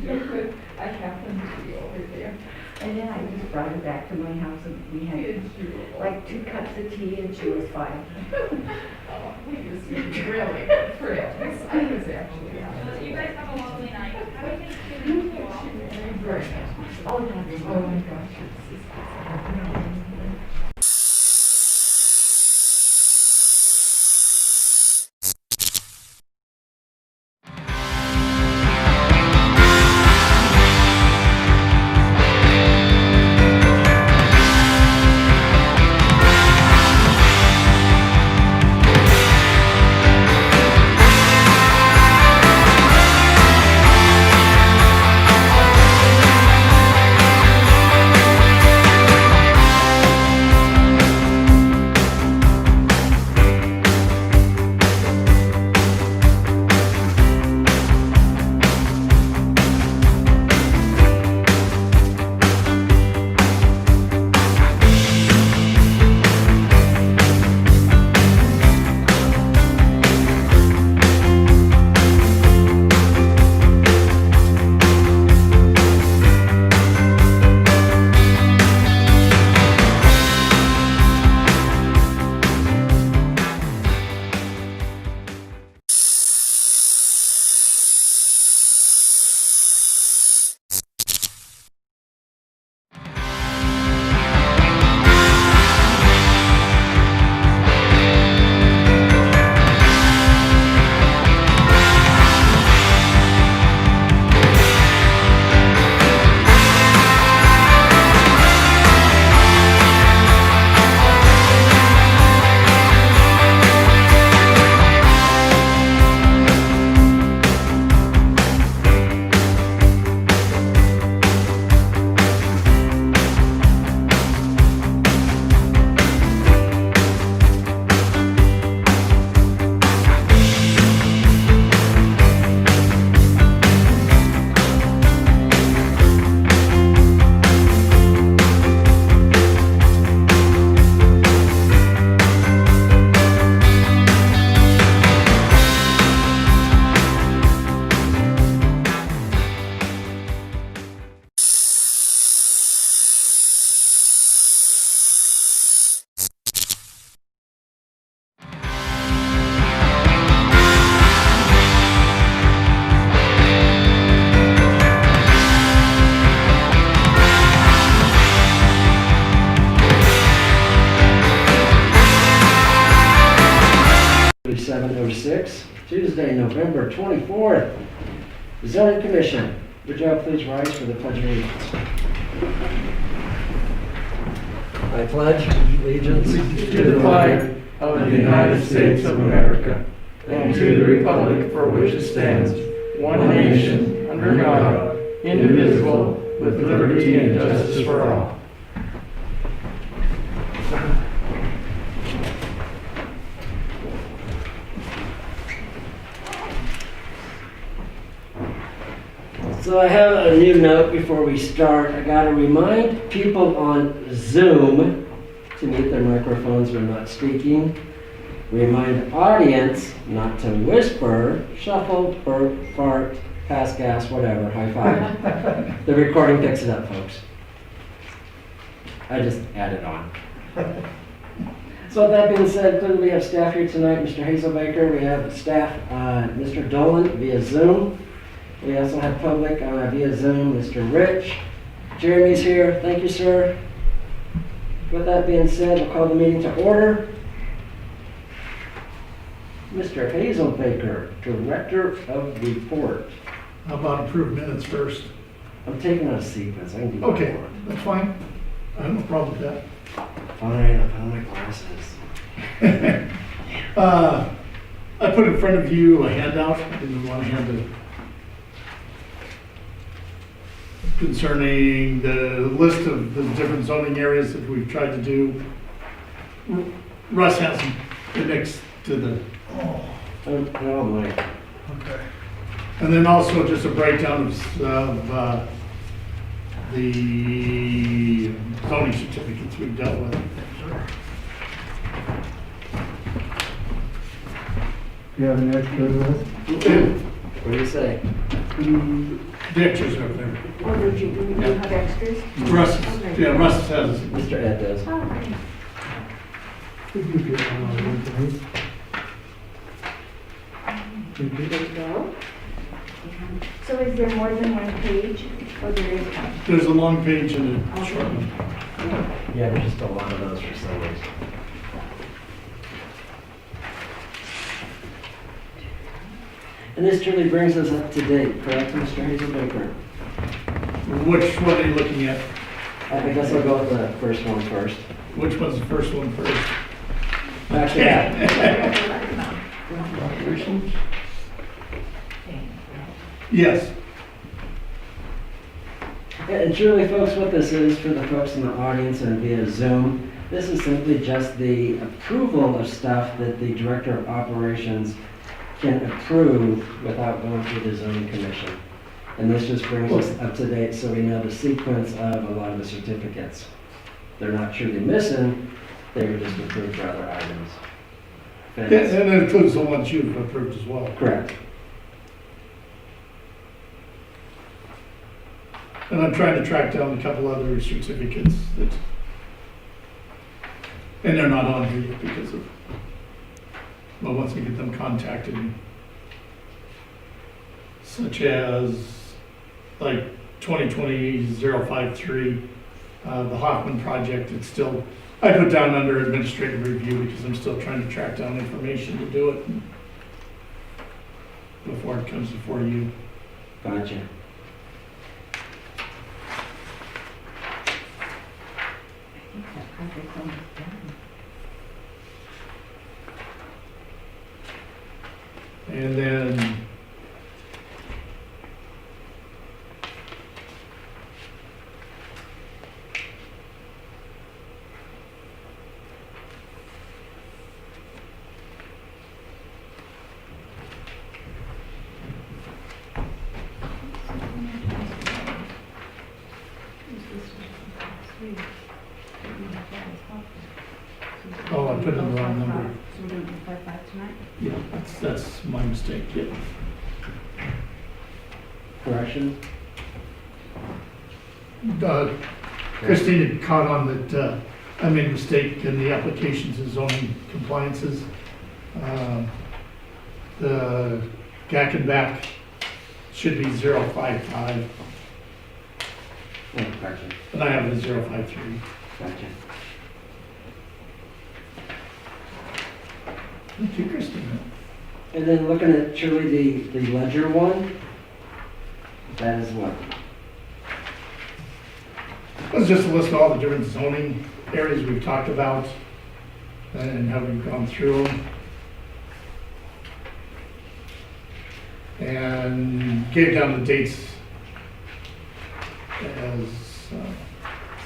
I happened to be over there. And then I just brought her back to my house and we had like 2 cups of tea and she was fine. Oh, we used to be really good friends. I was actually So you guys have a lovely night. Happy Thanksgiving to you all. very nice. Oh, that's Oh my gosh, it's Tuesday, November 24th. Zoning Commission, would y'all please rise for the Pledge of Allegiance? I pledge allegiance to the flag of the United States of America and to the republic for which it stands, one nation, under God, indivisible, with liberty and justice for all. So I have a new note before we start. I gotta remind people on Zoom to mute their microphones when not speaking. Remind the audience not to whisper, shuffle, burp, fart, pass gas, whatever, high five. The recording picks it up, folks. I just added on. So with that being said, clearly we have staff here tonight, Mr. Hazelbaker. We have staff, Mr. Dolan via Zoom. We also have public via Zoom, Mr. Rich. Jeremy's here. Thank you, sir. With that being said, we'll call the meeting to order. Mr. Hazelbaker, Director of Report. How about approved minutes first? I'm taking a sequence. I can do that. Okay, that's fine. I have no problem with that. Fine, I found my glasses. I put in front of you a handout, didn't want to hand it, concerning the list of the different zoning areas that we've tried to do. Russ has the next to the, Oh my. okay. And then also just a breakdown of the zoning certificates we've dealt with. You have an extra list? What do you say? The extras are up there. Oh, did you have extras? Russ, Okay. yeah, Russ has, Mr. Ed does. Oh, okay. There you go. So is there more than one page, or there is one? there's a long page and a short one. Yeah, there's just a lot of those for some reason. And this truly brings us up to date, correct, Mr. Hazelbaker? Which one are you looking at? I guess I'll go with the first one first. Which one's the first one first? Back to that. Yes. And truly, folks, what this is for the folks in the audience and via Zoom, this is simply just the approval of stuff that the Director of Operations can approve without going through the zoning commission. And this just brings us up to date so we know the sequence of a lot of the certificates. They're not truly missing, they were just approved for other items. Yeah, and it includes the ones you've approved as well. Correct. And I'm trying to track down a couple other certificates that, and they're not on here yet because of, well, once we get them contacted, such as like 2020-053, the Hoffman project, it's still, I put down under administrative review because I'm still trying to track down information to do it before it comes before you. Gotcha. I think that project's almost done. And then oh, I put in the wrong number. So we're gonna do 5 tonight? Yeah, that's my mistake, yeah. Correction? Christine had caught on that I made a mistake in the applications and zoning compliances. The Gackenbach should be 055, Oh, gotcha. and I have it as 053. Gotcha. Thank you, Christine. And then looking at truly the ledger one, that is what? It's just a list of all the different zoning areas we've talked about and how we've gone through them. And gave down the dates as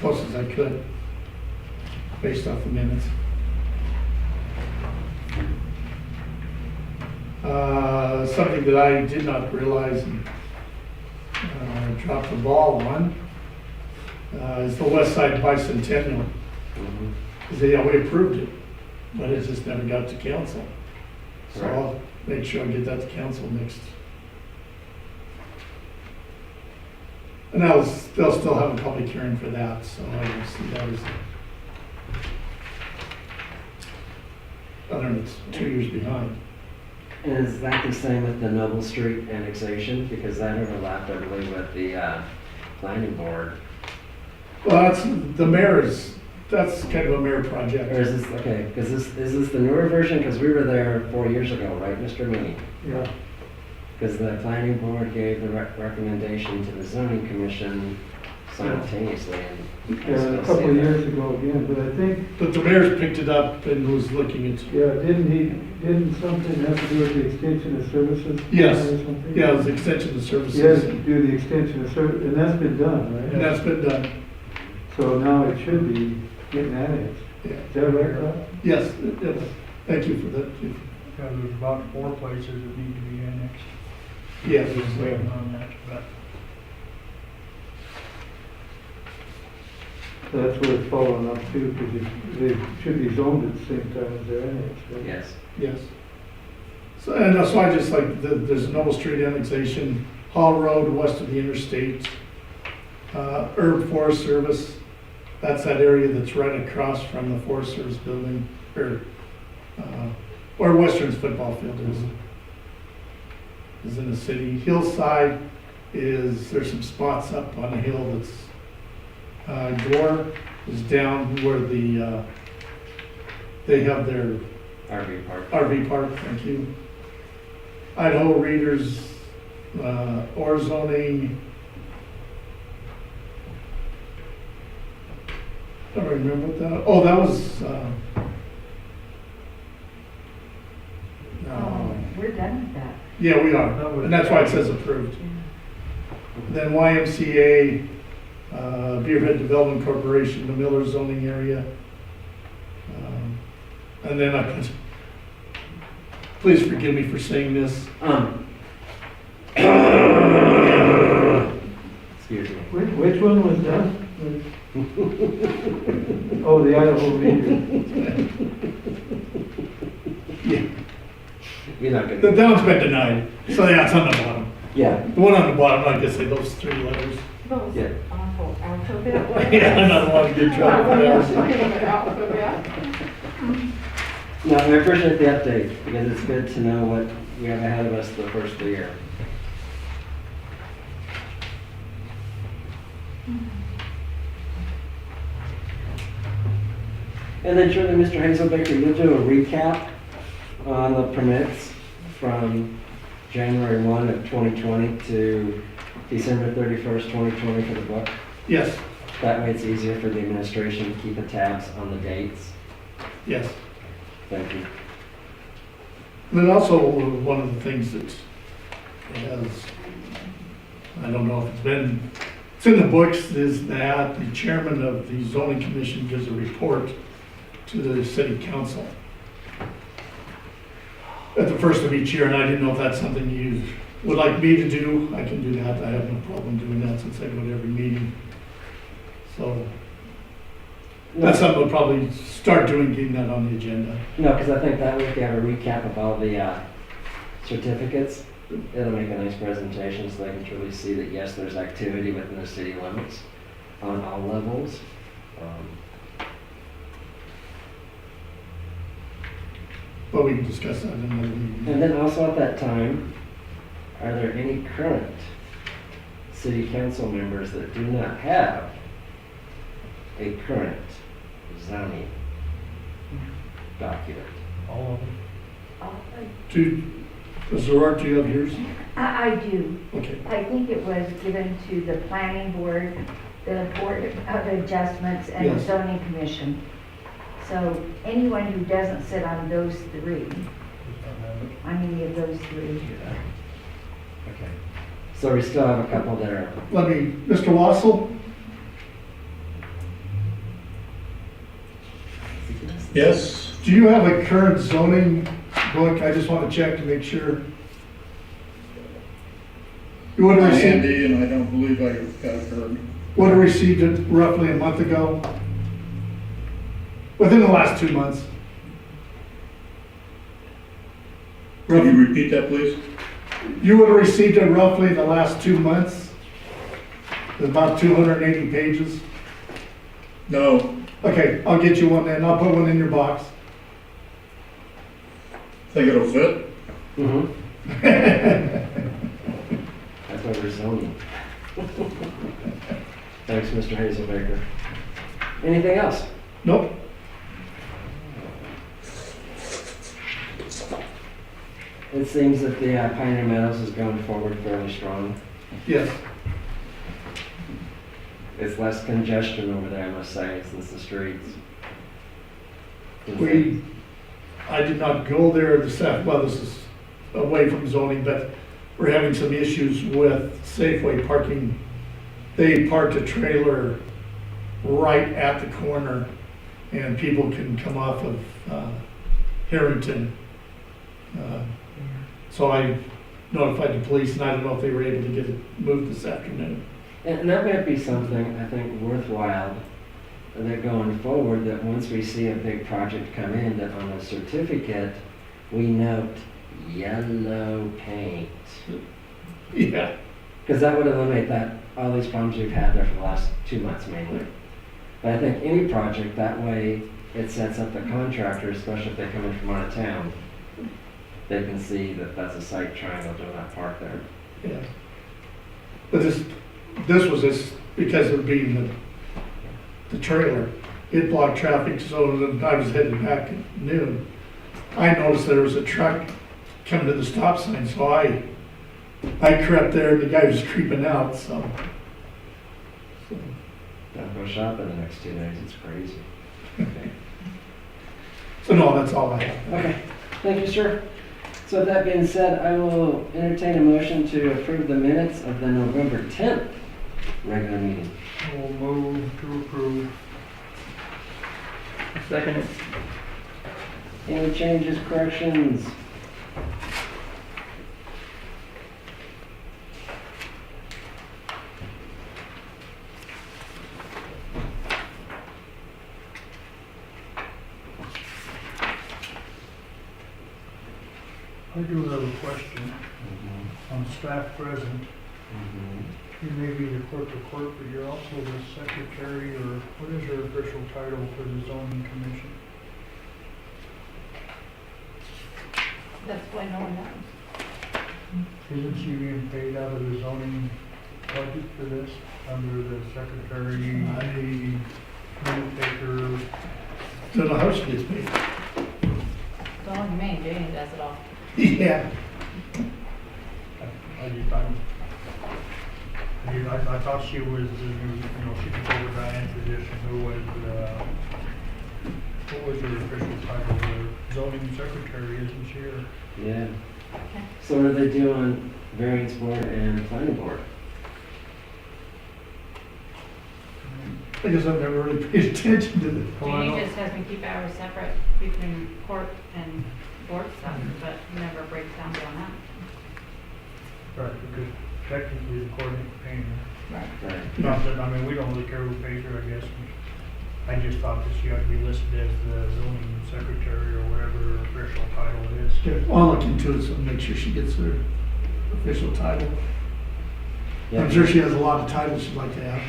close as I could, based off the minutes. Something that I did not realize and dropped the ball on is the West Side Bicentennial. Because yeah, we approved it, but it just never got to council. So Right. I'll make sure I get that to council next. And they'll still have a public hearing for that, so I don't see that as, other than it's 2 years behind. And is that the same with the Noble Street annexation? Because that overlapped, I believe, with the planning board. Well, that's, the mayor's, that's kind of a mayor Or project. is this, okay, because is this the newer version? Because we were there 4 years ago, right, Mr. Mooney? Yeah. Because the planning board gave the recommendation to the zoning commission simultaneously. And I Yeah, a still couple see of that. years ago again, but I think, But the mayor's picked it up and was looking at, yeah, didn't something have to do with the extension of services? Yes. Or something? yeah, it was extension of services. Yes, do the extension of service, and that's been done, And right? that's been done, So now it should be getting annexed. yeah. Is that right, Rob? Yes, yes. Thank you for that. Yeah, there's about 4 places that need to be annexed. Yes. Just waiting on that, but So that's where it's falling up too, because they should be zoned at the same time as they're annexed, right? Yes. Yes. So, and so I just like, there's a Noble Street annexation, Hall Road, west of the interstate. Herb Forest Service, that's that area that's right across from the Forest Service building, or Western's football field is in the city. Hillside there's some spots up on the hill that's, Gore is down where they have their RV park. RV park, thank you. Idaho Readers, or zoning. I don't remember what that, oh, that was, Oh, we're done with that. yeah, we are, and that's why it says approved. Then YMCA, Beerhead Development Corporation, the Miller zoning area. And then please forgive me for saying this. Excuse me. Which one was that? Oh, the Idaho Reader. You're not The gonna. down's been denied, so yeah, it's on the bottom. Yeah, The one on the bottom, like I say, those 3 letters. Those Yeah. awful alphabet. Yeah, I'm not wanting to get in trouble for that. no, I appreciate the update, because it's good to know what we have ahead of us the first of the year. And then surely, Mr. Hazelbaker, you'll do a recap on the permits from January 1 of 2020 to December 31st, 2020 for the book. Yes, That way it's easier for the administration to keep the tabs on the dates. yes. Thank you. And then also, one of the things that has, I don't know if it's in the books, is that the chairman of the zoning commission gives a report to the city council at the first of each year, and I didn't know if that's something you would like me to do. I can do that, I have no problem doing that since I go to every meeting. So, that's something we'll probably start doing, getting that on the agenda. No, because I think that way if you have a recap of all the certificates, it'll make a nice presentation so they can truly see that yes, there's activity within the city limits on all levels. But we can discuss that in another meeting. And then also at that time, are there any current city council members that do not have a current zoning document? All of them. Zora, do you have yours? I do. Okay. I think it was given to the planning board, the board of adjustments, and the Yes. zoning commission. So anyone who doesn't sit on those 3, on any of those 3. Okay. So we still have a couple that are, Mr. Wassel? Yes, Do you have a current zoning book? I just want to check to make sure. You would have received, Andy, and I don't believe I got her. would have received it roughly a month ago? Within the last 2 months? Can you repeat that, please? You would have received it roughly in the last 2 months? It's about 280 pages. No, Okay, I'll get you one then. I'll put one in your box. think it'll fit? that's why we're zoning. Thanks, Mr. Hazelbaker. Anything else? Nope. It seems that the Pioneer Meadows is going forward fairly strong. Yes. It's less congestion over there, I must say, since the streets. I did not go there this is away from zoning, but we're having some issues with Safeway parking. They parked a trailer right at the corner, and people can come off of Harrington. So I notified the police, and I don't know if they were able to get it moved this afternoon. And that might be something, I think, worthwhile, that going forward, that once we see a big project come in, that on the certificate, we note yellow paint. Yeah, Because that would eliminate all these problems we've had there for the last 2 months mainly. But I think any project, that way it sets up the contractor, especially if they come in from out of town, they can see that that's a site triangle doing that park there. Yeah. But this was just because of being the trailer. It blocked traffic, so when I was heading back at noon. I noticed there was a truck coming to the stop sign, so I crept there and the guy was creeping out, so. Don't go shopping the next 2 days, it's crazy. Okay. So no, that's all I have. Okay, thank you, sir. So with that being said, I will entertain a motion to approve the minutes of the November 10th regular meeting. We'll move to approve. Second. Any changes, corrections? I do have a question on staff present. You may be the clerk of court, but you're also the secretary, or what is your official title for the zoning commission? That's why no one knows. Isn't she being paid out of the zoning budget for this, under the secretary, caretaker? Don't know how she gets paid. It's only me, Jane does it all. Yeah. I thought she was, she took over Diane's position, who was, what was her official title? The zoning secretary, isn't she, or? Yeah. So what do they do on variance board and planning board? I guess I've never really paid attention to the. Janie just has me keep hours separate between court and board stuff, but never breaks down beyond that. Right, because technically the court ain't paying her. Right. Not that, we don't really care who pays her, I guess. I just thought that she ought to be listed as the zoning secretary or whatever her official title is. Yeah, I'll look into it, so make sure she gets her official title. Yeah. I'm sure she has a lot of titles she'd like to have.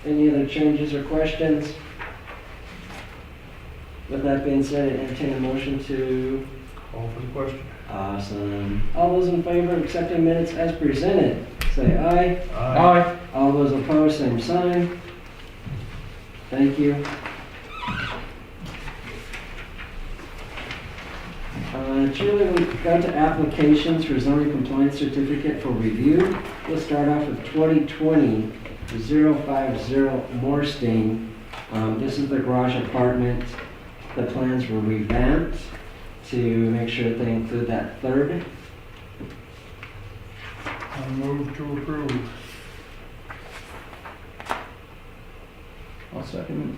Any other changes or questions? With that being said, I entertain a motion to. Call for the question. Awesome. All those in favor of accepting minutes as presented, say aye. Aye. All those opposed, same sign. Thank you. Julie, we got to applications for zoning compliance certificate for review. We'll start off with 2020-050 Moorstein. This is the garage apartment. The plans were revamped to make sure that they include that third. I move to approve. I'll second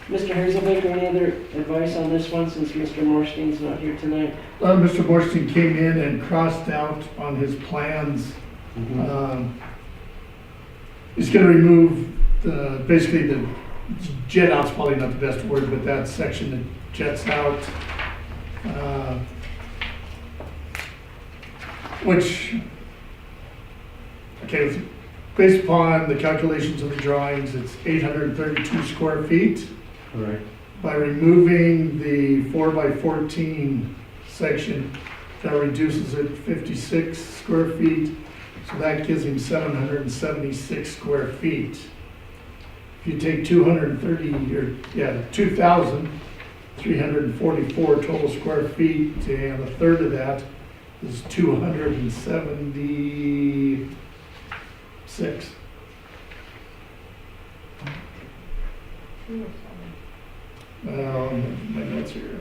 Mr. Hazelbaker, any other advice on this one since Mr. Moorstein's not here tonight? it. Mr. Borstein came in and crossed out on his plans. He's gonna remove basically the jet out's probably not the best word, but that section that jets out. Which, okay, based upon the calculations of the drawings, it's 832 square feet. Correct. By removing the 4x14 section, that reduces it 56 square feet. So that gives him 776 square feet. If you take 2,344 total square feet, and a third of that is 276. My notes here.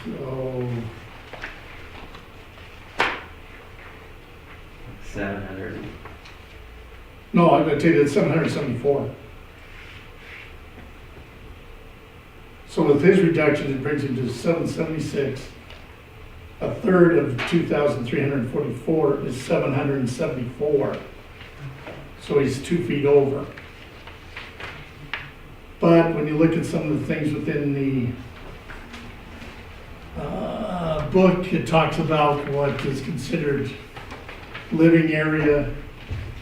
So, 700. no, I'm gonna tell you that's 774. So with his reduction, it brings him to 776. a third of 2,344 is 774. So he's 2 feet over. But when you look at some of the things within the book, it talks about what is considered living area,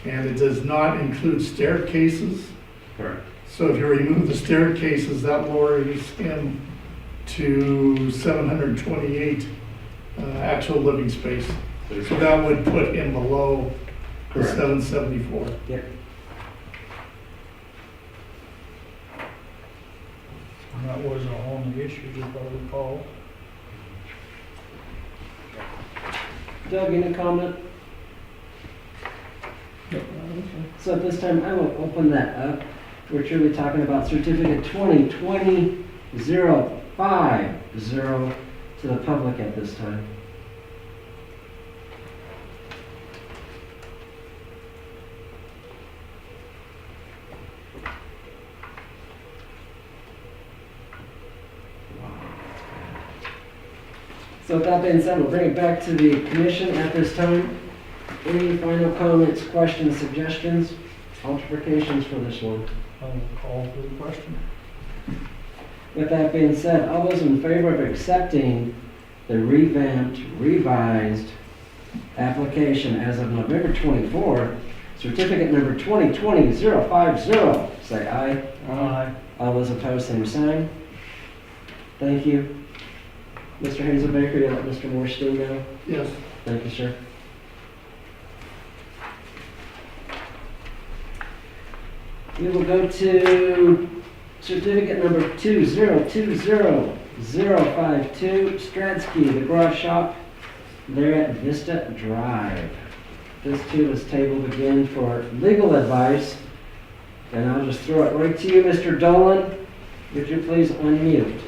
and it does not include staircases. Correct. So if you remove the staircases, that lowers him to 728 actual living space. So that would put him below the Correct. 774. Yep. And that wasn't on the issues, if I recall. Doug, any comment? So at this time, I will open that up. We're truly talking about certificate 2020-050 to the public at this time. So with that being said, we'll bring it back to the commission at this time. Any final comments, questions, suggestions, alterations for this one? I will call for the question. With that being said, all those in favor of accepting the revamped, revised application as of November 24, certificate number 2020-050, say aye. Aye. All those opposed, same sign. Thank you. Mr. Hazelbaker, you let Mr. Morstein know? Yes. Thank you, sir. We will go to certificate number 2020-052, Stradsky, the garage shop there at Vista Drive. This too is tabled again for legal advice. And I'll just throw it right to you, Mr. Dolan. Would you please unmute?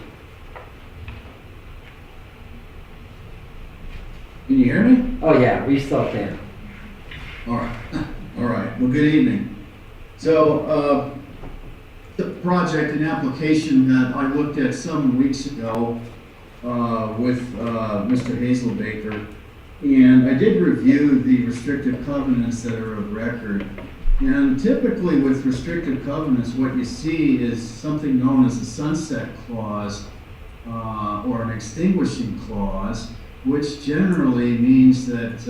Can you hear me? Oh yeah, we still can. All right. All right. Well, good evening. So, the project and application that I looked at some weeks ago with Mr. Hazelbaker, and I did review the restrictive covenants that are of record. And typically with restrictive covenants, what you see is something known as a sunset clause or an extinguishing clause, which generally means that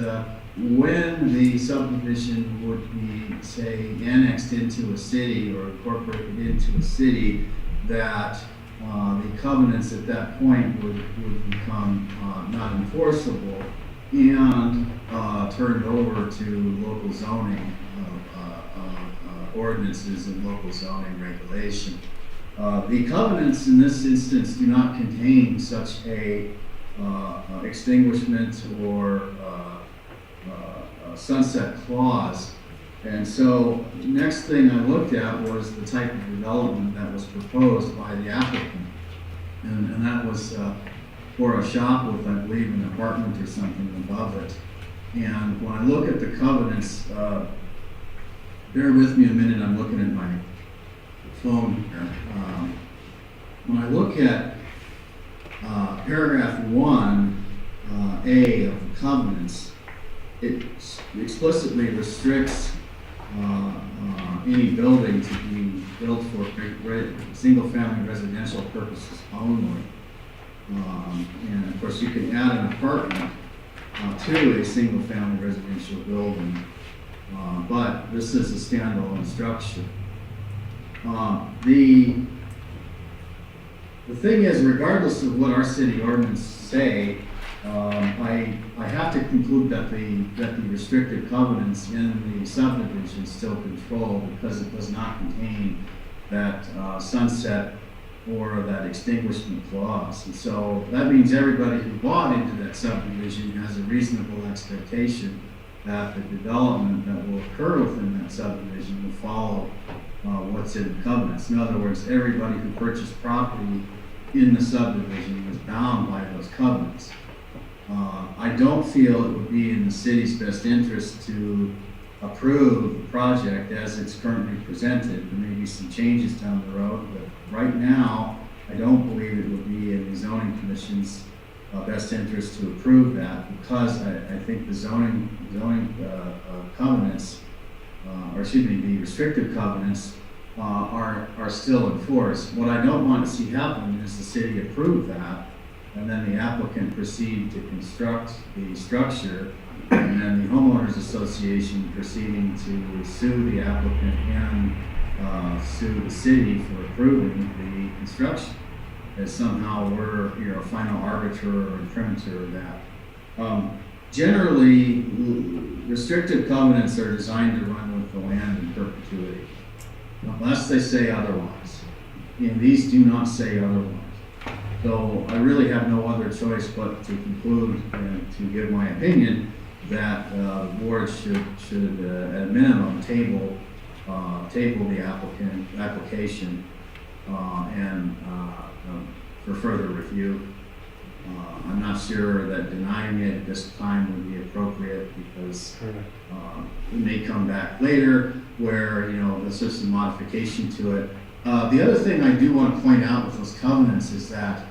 when the subdivision would be, say, annexed into a city or incorporated into a city, that the covenants at that point would become not enforceable and turned over to local zoning ordinances and local zoning regulation. The covenants in this instance do not contain such a extinguishment or sunset clause. And so the next thing I looked at was the type of development that was proposed by the applicant. And that was for a shop with, I believe, an apartment or something above it. And when I look at the covenants, bear with me a minute, I'm looking at my phone here. When I look at paragraph 1A of the covenants, it explicitly restricts any building to be built for single-family residential purposes only. And of course, you can add an apartment to a single-family residential building, but this is a standalone structure. The thing is, regardless of what our city ordinance say, I have to conclude that the restrictive covenants in the subdivision still control, because it does not contain that sunset or that extinguishment clause. And so that means everybody who bought into that subdivision has a reasonable expectation that the development that will occur within that subdivision will follow what's in the covenants. In other words, everybody who purchased property in the subdivision was bound by those covenants. I don't feel it would be in the city's best interest to approve the project as it's currently presented. There may be some changes down the road, but right now, I don't believe it would be in the zoning commission's best interest to approve that, because I think the zoning covenants, or excuse me, the restrictive covenants are still in force. What I don't want to see happen is the city approve that, and then the applicant proceed to construct the structure, and then the homeowners association proceeding to sue the applicant and sue the city for approving the construction, as somehow we're, final arbiter or imprimatur of that. Generally, restrictive covenants are designed to run with the land in perpetuity, unless they say otherwise. And these do not say otherwise. So I really have no other choice but to conclude and to give my opinion that the board should at a minimum table the application and for further review. I'm not sure that denying it at this time would be appropriate, because it may come back later where, there's just some modification to it. The other thing I do want to point out with those covenants is that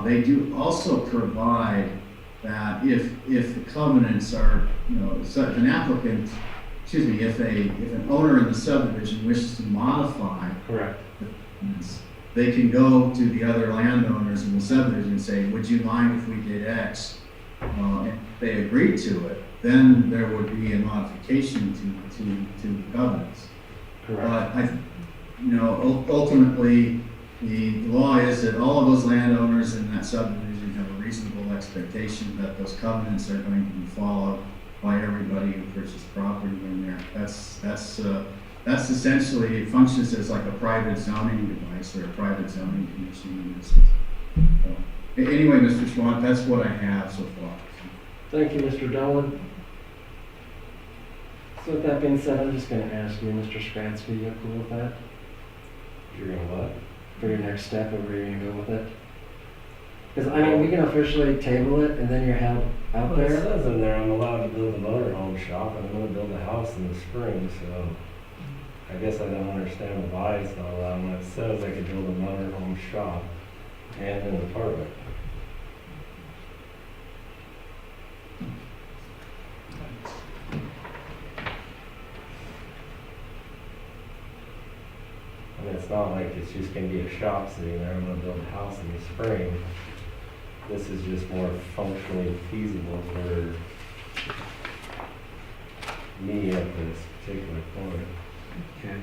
they do also provide that if the covenants are, if an applicant, if an owner in the subdivision wishes to modify Correct. the covenants, they can go to the other landowners in the subdivision and say, would you mind if we did X? And if they agreed to it, then there would be a modification to the covenants. Correct. But ultimately, the law is that all of those landowners in that subdivision have a reasonable expectation that those covenants are going to be followed by everybody who purchased property in there. That's essentially, it functions as like a private zoning device or a private zoning commission in this instance. So, anyway, Mr. Schwandt, that's what I have so far. Thank you, Mr. Dolan. So with that being said, I'm just gonna ask you, Mr. Stransky, you cool with that? You're gonna what? For your next step, of where you're gonna go with it? Because, we can officially table it, and then you're held out Well, it there. says in there, I'm allowed to build a motorhome shop, and I'm gonna build a house in the spring, so I guess I don't understand why it's not allowed when it says I could build a motorhome shop and an apartment. I mean, it's not like it's just gonna be a shop sitting there, I'm gonna build a house in the spring. This is just more functionally feasible for me at this particular point. Okay.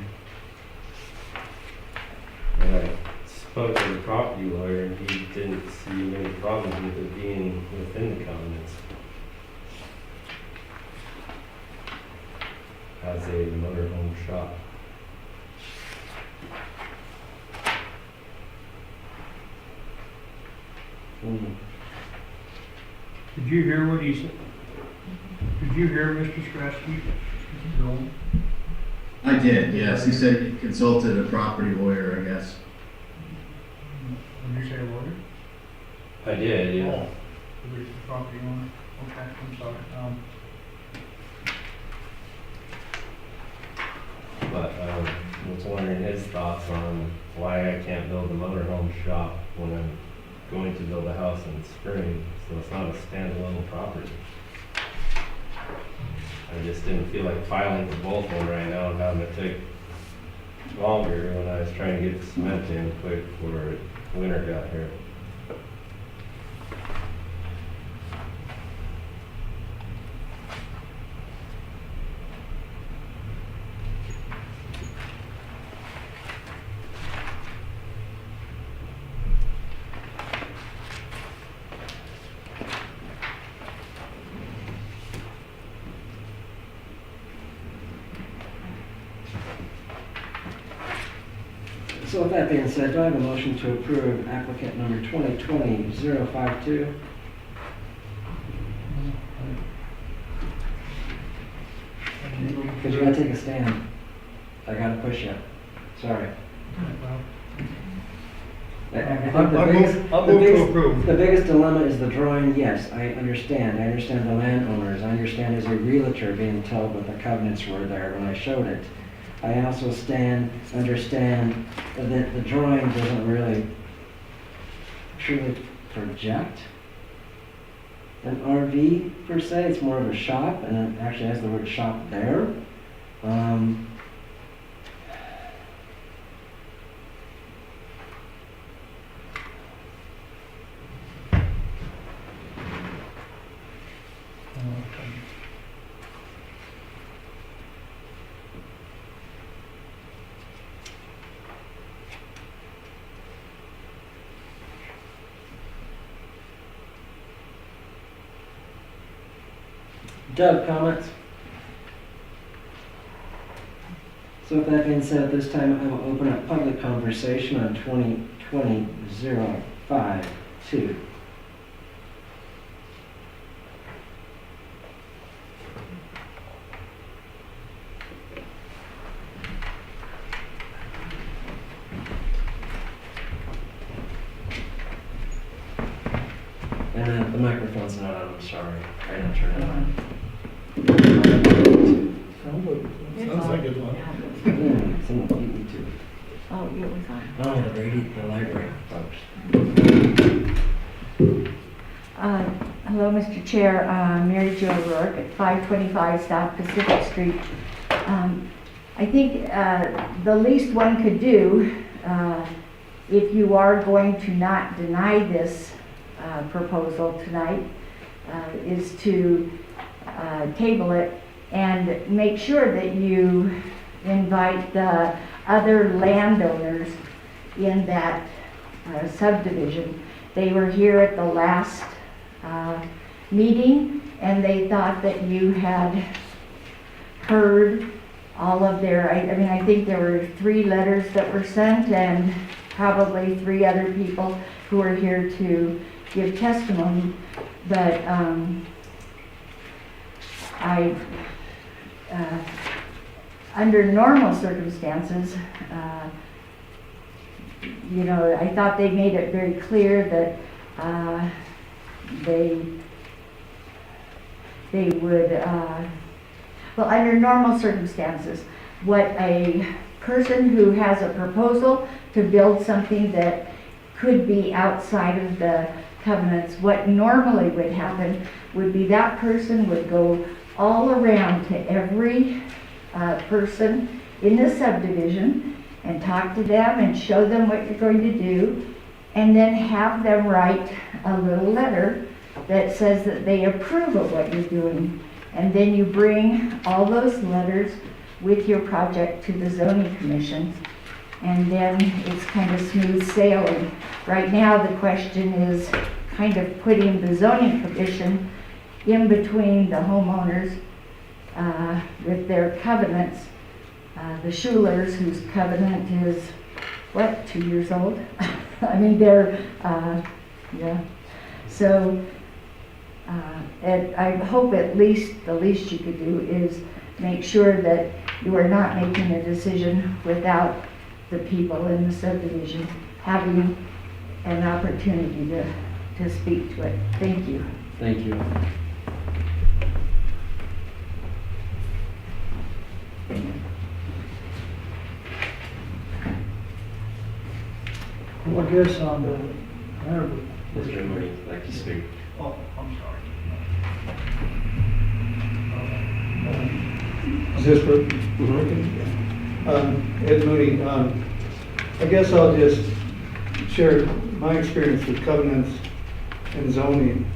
And I spoke to the property lawyer, and he didn't see any problems with it being within the covenants as a motorhome shop. Did you hear what he said? Did you hear Mr. Stratsky? No. I did, yes. He said he consulted a property lawyer, I guess. Did you say a lawyer? I did, yeah. Oh, the property owner. Okay, I'm sorry. But I was wondering his thoughts on why I can't build a motorhome shop when I'm going to build a house in the spring, so it's not a standalone property. I just didn't feel like filing for both of them right now and having it take longer when I was trying to get the cement in quick before winter got here. So with that being said, do I have a motion to approve applicant number 2020-052? Because you gotta take a stand. I gotta push you. Sorry. I'll move to approve. The biggest dilemma is the drawing, yes, I understand. I understand the landowners. I understand as a realtor being told what the covenants were there when I showed it. I also understand that the drawing doesn't really truly project an RV per se, it's more of a shop, and it actually has the word shop there. Doug, comments? So with that being said, at this time I will open up public conversation on 2020-052. And the microphone's not on, I'm sorry. I didn't turn it on. Sounds like it's one. Yeah, someone beat me to it. Oh, it was on. Oh, the library folks. Hello, Mr. Chair, Mary Jo Rourke at 525 South Pacific Street. I think the least one could do, if you are going to not deny this proposal tonight, is to table it and make sure that you invite the other landowners in that subdivision. They were here at the last meeting, and they thought that you had heard all of their, I mean, I think there were 3 letters that were sent and probably 3 other people who were here to give testimony. But under normal circumstances, you know, I thought they made it very clear that they would, well, under normal circumstances, what a person who has a proposal to build something that could be outside of the covenants, what normally would happen would be that person would go all around to every person in the subdivision and talk to them and show them what you're going to do, and then have them write a little letter that says that they approve of what you're doing. And then you bring all those letters with your project to the zoning commission, and then it's kind of smooth sailing. Right now, the question is kind of putting the zoning commission in between the homeowners with their covenants. The Schulers, whose covenant is, what, 2 years old? I mean, they're, yeah. So I hope at least, the least you could do is make sure that you are not making a decision without the people in the subdivision having an opportunity to speak to it. Thank you. Thank you. Well, I guess on the, Mr. Moody, like to speak. oh, I'm sorry. Is this for? Ed Moody, I guess I'll just share my experience with covenants and zoning.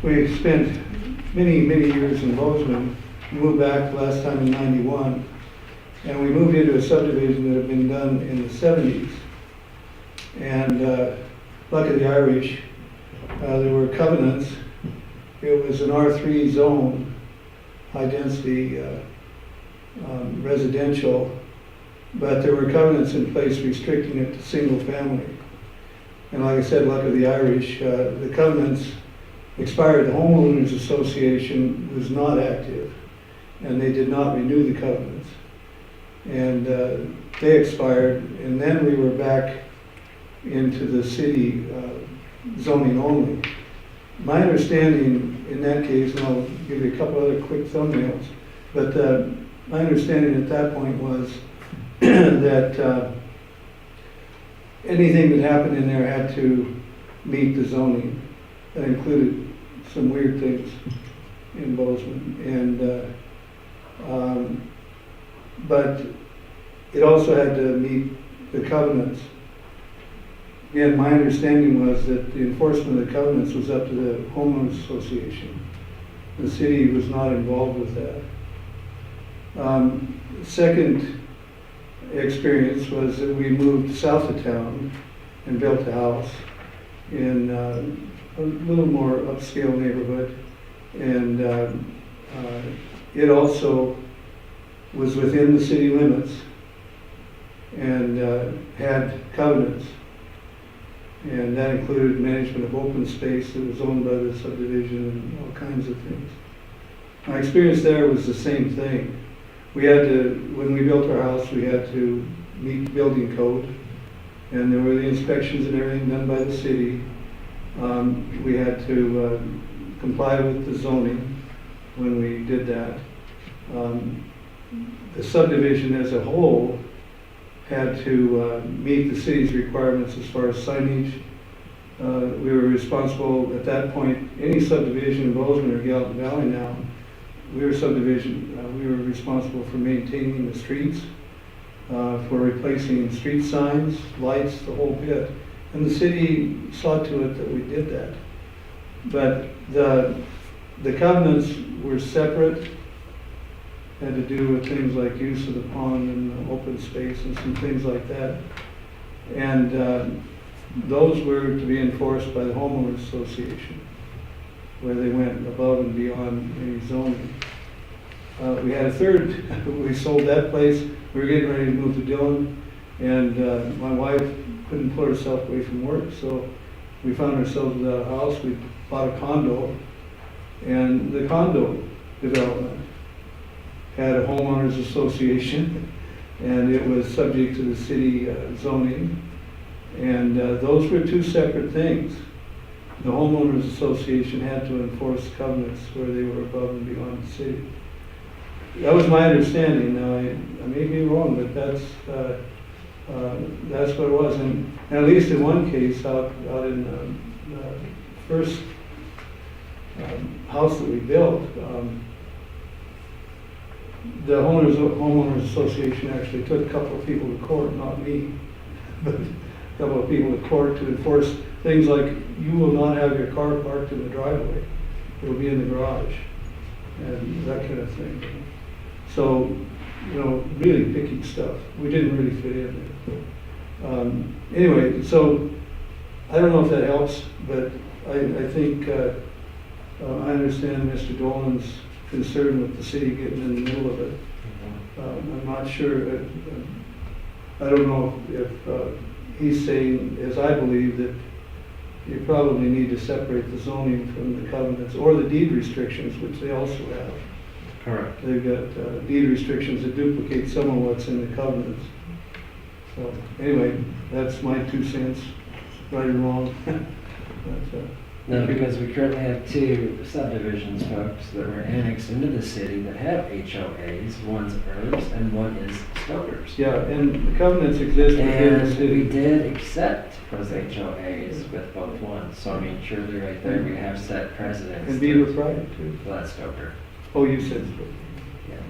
We spent many years in Bozeman, moved back last time in '91, and we moved into a subdivision that had been done in the '70s. And luck of the Irish, there were covenants. It was an R3 zone, high density residential, but there were covenants in place restricting it to single family. And like I said, luck of the Irish, the covenants expired. The homeowners association was not active, and they did not renew the covenants. And they expired, and then we were back into the city zoning only. My understanding in that case, and I'll give you a couple other quick thumbnails, but my understanding at that point was that anything that happened in there had to meet the zoning. That included some weird things in Bozeman, but it also had to meet the covenants. Again, my understanding was that the enforcement of the covenants was up to the homeowners association. The city was not involved with that. Second experience was that we moved south of town and built a house in a little more upscale neighborhood, and it also was within the city limits and had covenants, and that included management of open space that was owned by the subdivision and all kinds of things. My experience there was the same thing. We had to, when we built our house, we had to meet building code, and there were the inspections and everything done by the city. We had to comply with the zoning when we did that. The subdivision as a whole had to meet the city's requirements as far as signage. We were responsible at that point, any subdivision in Bozeman or Gallatin Valley now, we were responsible for maintaining the streets, for replacing street signs, lights, the whole bit. And the city saw to it that we did that. But the covenants were separate, had to do with things like use of the pond and open space and some things like that. And those were to be enforced by the homeowners association, where they went above and beyond any zoning. We had a third, we sold that place, we were getting ready to move to Dillon, and my wife couldn't pull herself away from work, so we found ourselves without a house. We bought a condo, and the condo development had a homeowners association, and it was subject to the city zoning, and those were two separate things. The homeowners association had to enforce covenants where they were above and beyond the city. That was my understanding. Now, I may be wrong, but that's what it was. And at least in one case, out in the first house that we built, the homeowners association actually took a couple of people to court, not me, but a couple of people to court to enforce things like, you will not have your car parked in the driveway. It will be in the garage, and that kind of thing. So, really picky stuff. We didn't really fit in there. Anyway, so I don't know if that helps, but I think I understand Mr. Dolan's concern with the city getting in the middle of it. I'm not sure. I don't know if he's saying, as I believe, that you probably need to separate the zoning from the covenants or the deed restrictions, which they also have. Correct. They've got deed restrictions that duplicate some of what's in the covenants. So anyway, that's my 2 cents, right or wrong. No, because we currently have 2 subdivisions, folks, that were annexed into the city that have HOAs. One's Herbs and one is Stoker's. Yeah, and the covenants exist within the And city. we did accept those HOAs with both ones. So I mean, surely right there we have set precedents. And Beaver Pride too. Well, that's Stoker. Oh, you said so. Yeah.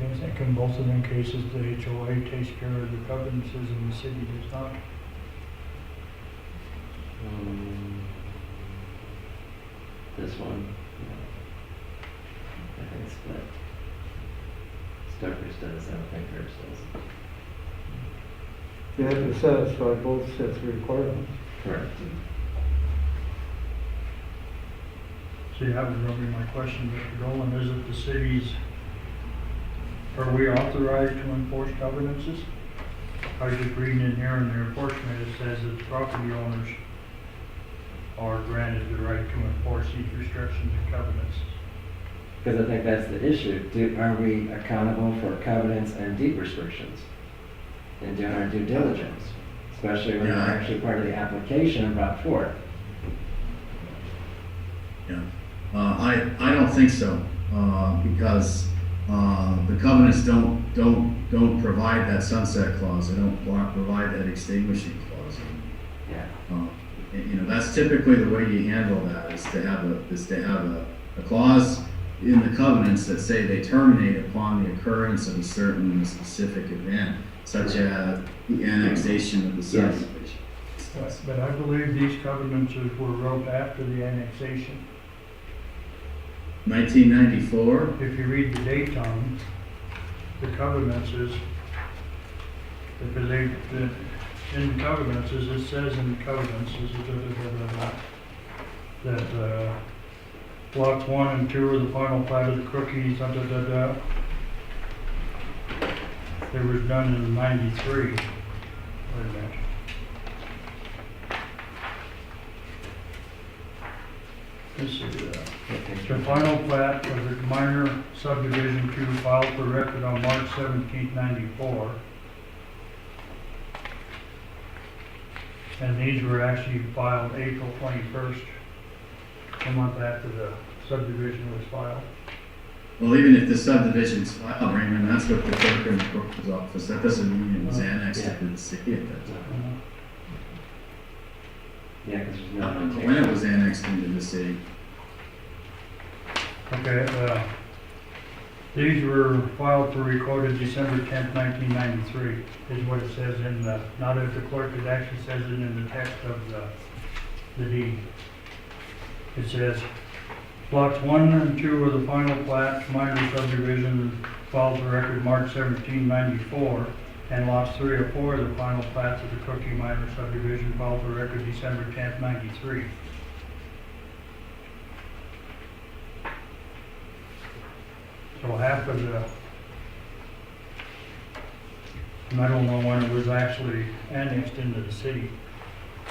I think in both of them cases, the HOA takes care of the covenants and the city does not. This one, I think it's split. Stoker's does, I don't think Herbs does. You have to satisfy both sets of requirements. Correct. See, that was really my question, Mr. Dolan, is it the city's, are we authorized to enforce covenants? I was just reading in here in the enforcement, it says that the property owners are granted the right to enforce these restrictions and covenants. Because I think that's the issue. Are we accountable for covenants and deed restrictions? And doing our due diligence, especially when they're actually part of the application brought forth. Yeah, I don't think so, because the covenants don't provide that sunset clause. They don't provide that extinguishing clause. Yeah. that's typically the way you handle that, is to have a clause in the covenants that say they terminate upon the occurrence of a certain specific event, such as the annexation of the subdivision. But I believe these covenants were wrote after the annexation. 1994, If you read the date on them, the covenants is, because in the covenants, as it says in the covenants, that blocks 1 and 2 are the final plat of the cookies, da da da da. It was done in '93. Wait a minute. Let's see, the final plat of the minor subdivision 2 filed for record on March 17, '94. And these were actually filed April 21st, a month after the subdivision was filed. well, even if the subdivision's filed, Raymond, that's what the clerk in the clerk's office, that doesn't mean it was annexed to the city at that time. Yeah, because there's I no don't know when it was annexed into the city. Okay, these were filed for recorded December 10th, 1993, is what it says in the, not as the clerk, it actually says it in the text of the deed. It says, blocks 1 and 2 are the final plat, minor subdivision, filed for record March 17, '94, and lots 3 or 4 are the final plats of the Cookie minor subdivision, filed for record December 10th, '93. So half of the, and I don't know when it was actually annexed into the city.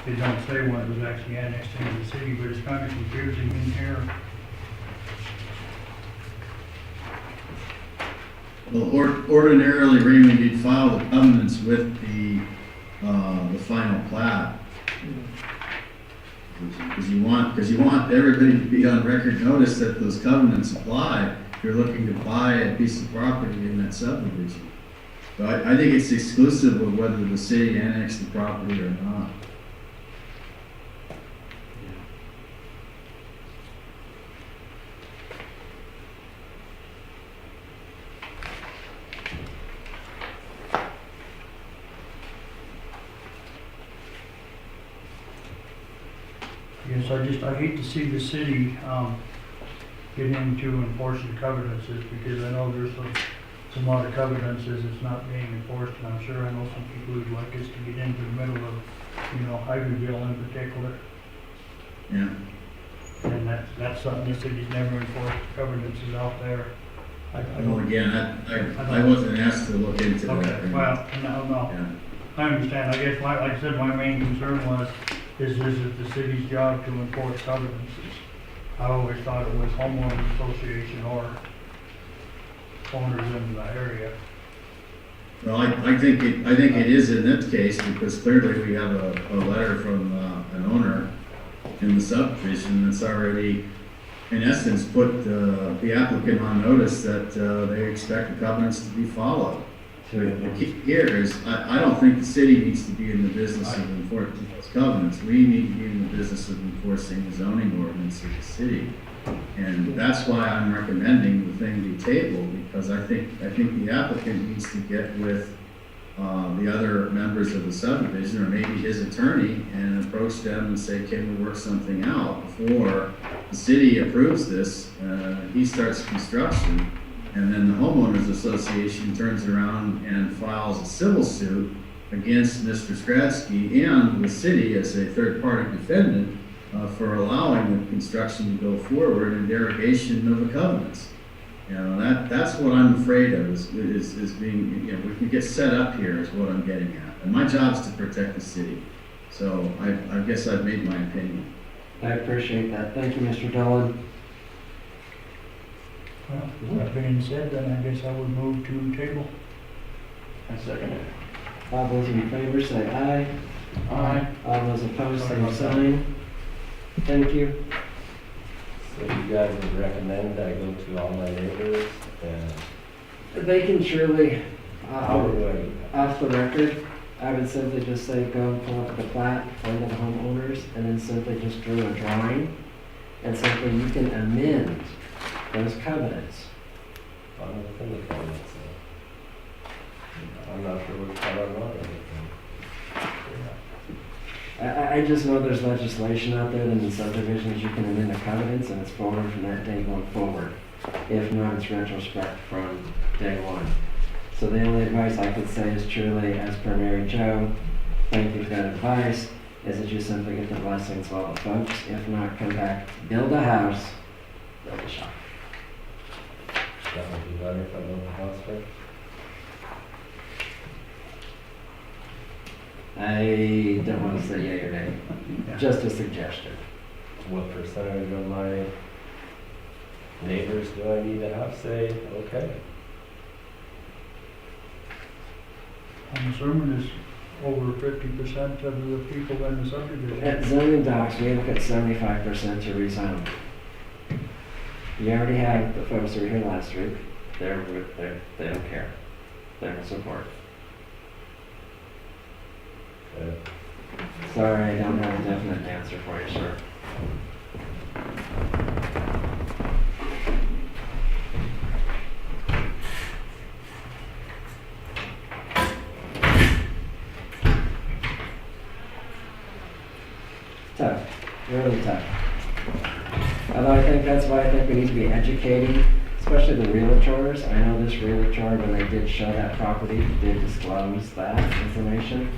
They don't say when it was actually annexed into the city, but it's kind of confusing in here. Well, ordinarily, Raymond, you'd file the covenants with the final plat. Because you want everybody to be on record notice that those covenants apply if you're looking to buy a piece of property in that subdivision. So I think it's exclusive of whether the city annexed the property or not. Yes, I hate to see the city, get into enforcing covenants, because I know there's a lot of covenants it's not being enforced, and I'm sure I know some people who'd like us to get into the middle of, Ivyville in particular. Yeah. And that's something the city's never enforced, covenants is out there. I Well, don't, again, I wasn't asked to look into that. okay, well, no, Yeah. I understand, I guess, like I said, my main concern was, is it the city's job to enforce covenants? I always thought it was homeowners association or owners in the area. Well, I think it is in this case, because clearly we have a letter from an owner in the subdivision that's already, in essence, put the applicant on notice that they expect the covenants to be followed. So the key here is, I don't think the city needs to be in the business of enforcing those covenants. We need to be in the business of enforcing the zoning ordinance of the city. And that's why I'm recommending the thing be tabled, because I think the applicant needs to get with the other members of the subdivision, or maybe his attorney, and approach them and say, can we work something out before the city approves this, he starts construction, and then the homeowners association turns around and files a civil suit against Mr. Skradsky and the city as a third-party defendant for allowing the construction to go forward in derogation of the covenants. That's what I'm afraid of, is being, we can get set up here is what I'm getting at. And my job is to protect the city. So I guess I've made my opinion. I appreciate that. Thank you, Mr. Dolan. Well, that being said, then I guess I would move to table. I second it. All those in favor say aye. Aye. All those opposed, same sign. Thank you. So you guys would recommend I go to all my neighbors and They can surely, how do I? off the record, I would simply just say, go and pull up the plat, find the homeowners, and then simply just draw a drawing. And simply you can amend those covenants. I'm within the covenants, so. I'm not sure which part I'm not in. I just know there's legislation out there that in subdivisions you can amend the covenants and it's forward from that day going forward. If not, it's retrospect from day one. So the only advice I could say is truly, as per Mary Jo, thank you for that advice, is that you simply get the blessings of all the folks. If not, come back, build a house, build a shop. That would be better if I built a house first. I don't want to say yea or nay, just a suggestion. What percentage of my neighbors do I need to have say, okay? I'm assuming it's over 50% of the people in the subdivision. At zoning docs, we look at 75% to rezone. You already have the folks who were here last week, they don't care. They're in support. Okay. Sorry, I don't have a definite answer for you, sir. Tough, really tough. Although I think that's why I think we need to be educating, especially the realtors. I know this realtor, when they did show that property, did disclose that information.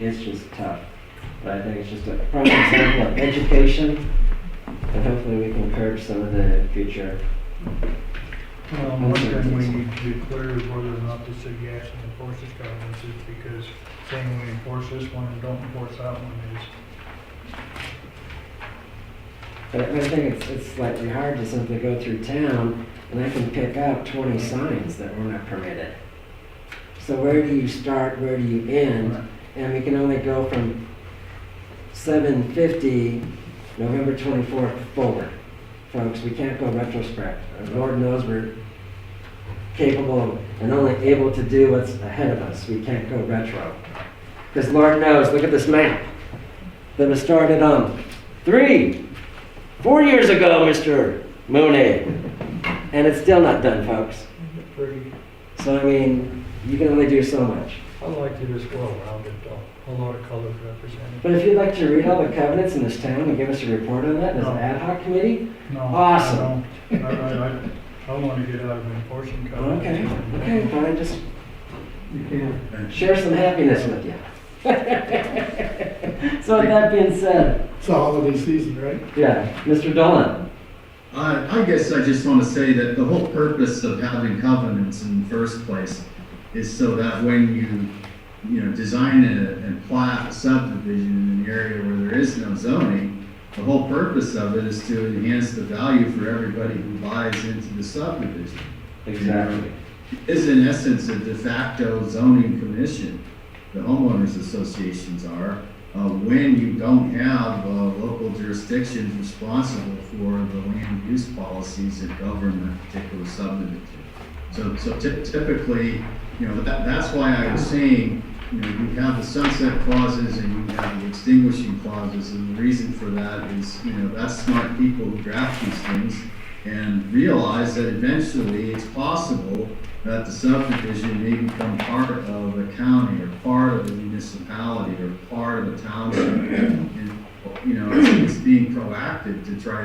It's just tough. But I think it's just a prime example of education, and hopefully we can curb some of the future. Well, one thing we need to be clear is whether or not the city actually enforces covenants, is because saying we enforce this one and don't enforce that one is. But I think it's slightly hard to simply go through town and I can pick out 20 signs that were not permitted. So where do you start, where do you end? And we can only go from 7/50, November 24th forward. Folks, we can't go retrospect. Lord knows we're capable and only able to do what's ahead of us. We can't go retro. Because Lord knows, look at this map that was started on 4 years ago, Mr. Mooney. And it's still not done, folks. Pretty. So, I mean, you can only do so much. I like it as well rounded though. A lot of colors represented. But if you'd like to read all the covenants in this town and give us a report on that as an No. ad hoc committee, No. Awesome. I want to get out of enforcing covenants. okay, fine, just You can't. share some happiness with you. So with that being said, It's the holiday season, right? yeah, Mr. Dolan. I guess I just want to say that the whole purpose of having covenants in the first place is so that when you design and plat a subdivision in an area where there is no zoning, the whole purpose of it is to enhance the value for everybody who buys into the subdivision. Exactly. It is in essence a de facto zoning commission, the homeowners associations are, when you don't have local jurisdictions responsible for the land use policies that govern that particular subdivision. So typically, that's why I was saying, you have the sunset clauses and you have the extinguishing clauses, and the reason for that is, that's smart people who draft these things and realize that eventually it's possible that the subdivision may become part of a county or part of a municipality or part of a township. And, it's being proactive to try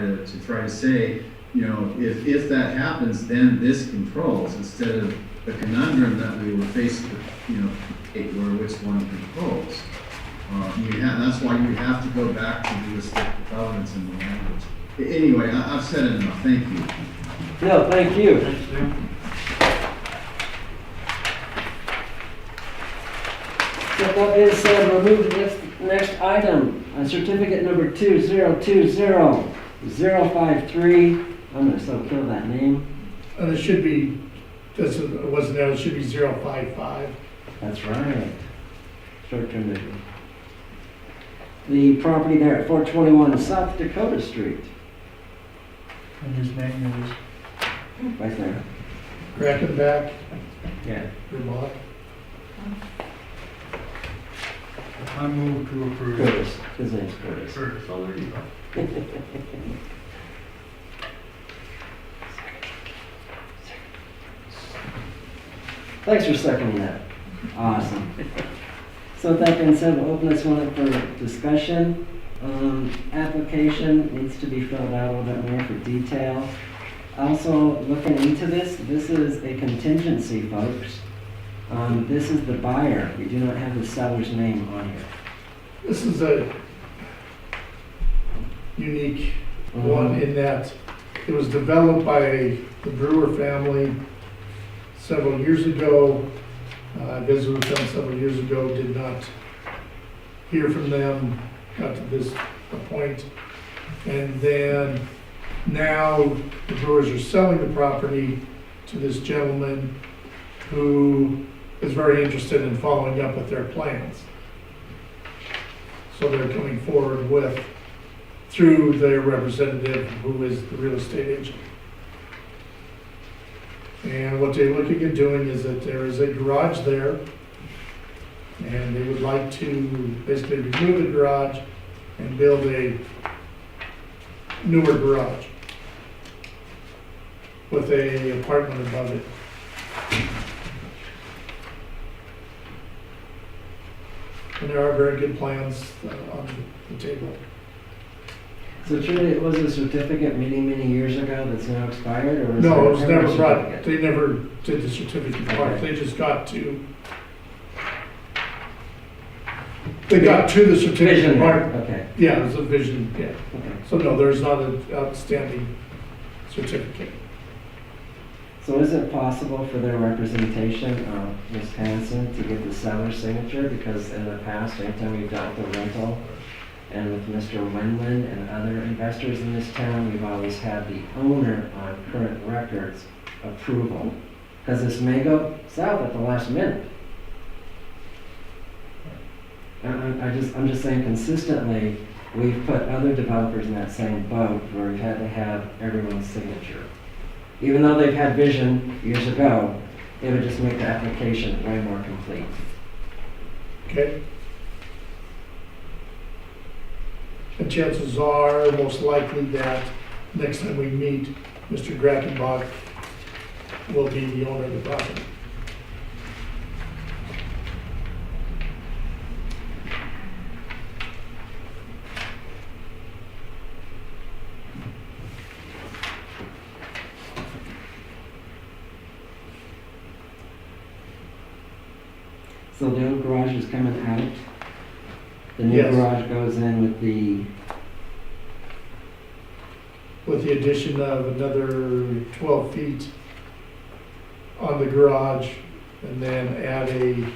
to say, if that happens, then this controls, instead of the conundrum that we were faced with, where which one controls. That's why you have to go back to the restrictive covenants in the language. Anyway, I've said enough. Thank you. No, thank you. Thanks, Tim. So that being said, we'll move to the next item, certificate number 2020053. I'm gonna so kill that name. And it should be, just, it wasn't there, it should be 055. That's right. Short-term rental. The property there at 421 South Dakota Street, And his name is, right there. Crackenback, Yeah. Vermont. I move to approve. Curtis, his name's Curtis. Curtis, oh, there you go. Thanks for seconding that. Awesome. So with that being said, we'll open this one up for discussion. Application needs to be filled out a little bit more for detail. Also, looking into this is a contingency, folks. This is the buyer. We do not have the seller's name on here. This is a unique one in that it was developed by the Brewer family several years ago. I visited with them several years ago, did not hear from them, got to this point. And then now the Brewers are selling the property to this gentleman who is very interested in following up with their plans. So they're coming forward with, through their representative, who is the real estate agent. And what they're looking at doing is that there is a garage there, and they would like to basically remove the garage and build a newer garage with a apartment above it. And there are very good plans on the table. So truly, it was a certificate many years ago that's now expired, or was No, there it was ever a never brought, certificate? they never did the certificate part, Okay. they just got to. They got to the certificate Vision, part, okay, yeah, it was a vision, yeah. okay. So no, there's not an outstanding certificate. So is it possible for their representation, Ms. Hanson, to get the seller's signature? Because in the past, anytime we've dealt with a rental, and with Mr. Wendland and other investors in this town, we've always had the owner on current records approval. Because this may go south at the last minute. I'm just saying consistently, we've put other developers in that same boat where we've had to have everyone's signature. Even though they've had vision years ago, it would just make the application way more complete. Okay? And chances are, most likely that next time we meet, Mr. Grackenbach will be the owner of the property. So the old garage is coming out. The new Yes. garage goes in with the, With the addition of another 12 feet on the garage, and then add a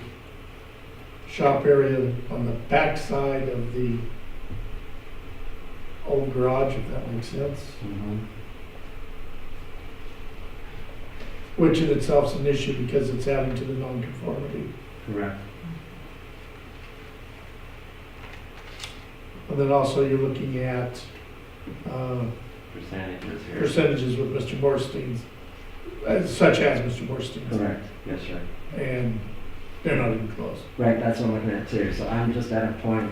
shop area on the back side of the old garage, if that makes sense. Which in itself is an issue because it's adding to the nonconformity. correct. And then also you're looking at Percentages here. percentages with Mr. Borstein's, such as Mr. Borstein's. Correct, yes, sir. And they're not even close. Right, that's what I'm looking at too. So I'm just at a point,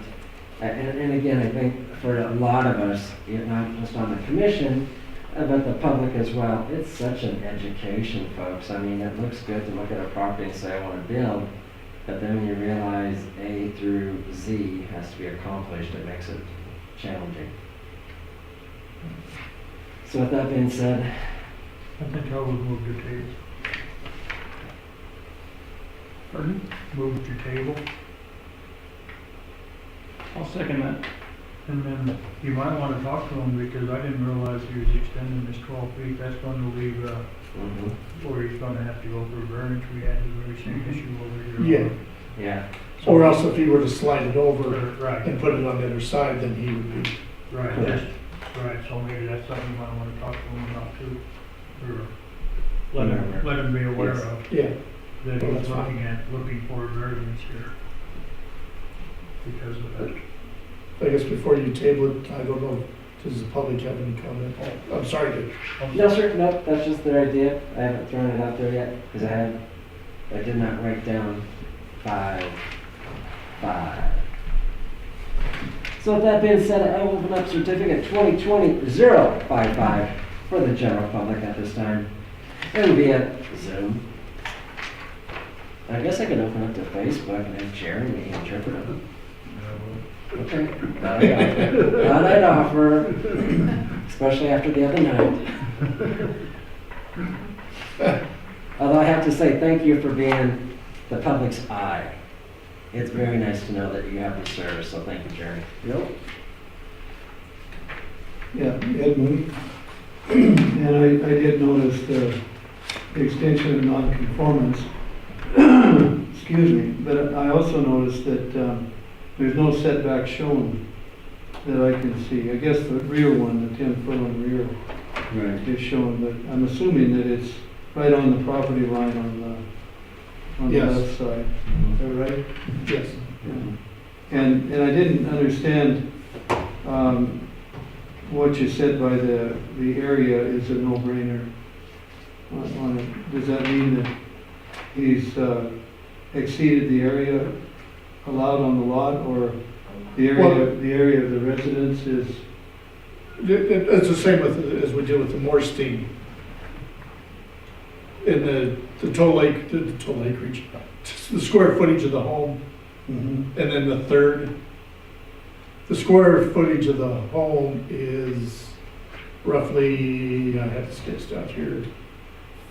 and again, I think for a lot of us, not just on the commission, but the public as well, it's such an education, folks. I mean, it looks good to look at a property and say, I want to build, but then when you realize A through Z has to be accomplished, it makes it challenging. So with that being said, I think I would move to table. Pardon? Move to table. I'll second that. And then you might want to talk to him because I didn't realize he was extending this 12 feet. That's going to leave, where he's going to have to go for a variance. We had the very same issue over here. Yeah. yeah, Or else if he were to slide it over Right, and put it on the other side, then he would be. right, Correct. right. So maybe that's something you might want to talk to him about too. Or Whatever. let him be aware Yes. of Yeah. that Well, he's that's fine. looking for a variance here. Because of that. I guess before you table it, I don't know, does the public have any comment? I'm sorry to. No, sir, no, that's just their idea. I haven't thrown it out there yet, because I did not write down 5. So with that being said, I will open up certificate 2020-055 for the general public at this time. It will be at Zoom. I guess I could open up to Facebook and have Jeremy interpret it. Okay. Thought I'd offer, especially after the other night. Although I have to say thank you for being the public's eye. It's very nice to know that you have the service, so thank you, Jeremy. Yep. Yeah, Edmund. And I did notice the extension of non-conformance. Excuse me, but I also noticed that there's no setback shown that I can see. I guess the rear one, the 10-foot on the rear is shown, but I'm assuming that it's right on the property line on the Yes. left side. Is that right? Yes. And I didn't understand what you said by the area is a no-brainer on it. Does that mean that he's exceeded the area allowed on the lot, or the area of the residence is? It's the same as we did with the Morstein. In the total acreage, the square footage of the home, Mhm. and then the square footage of the home is roughly, I have to sketch out here,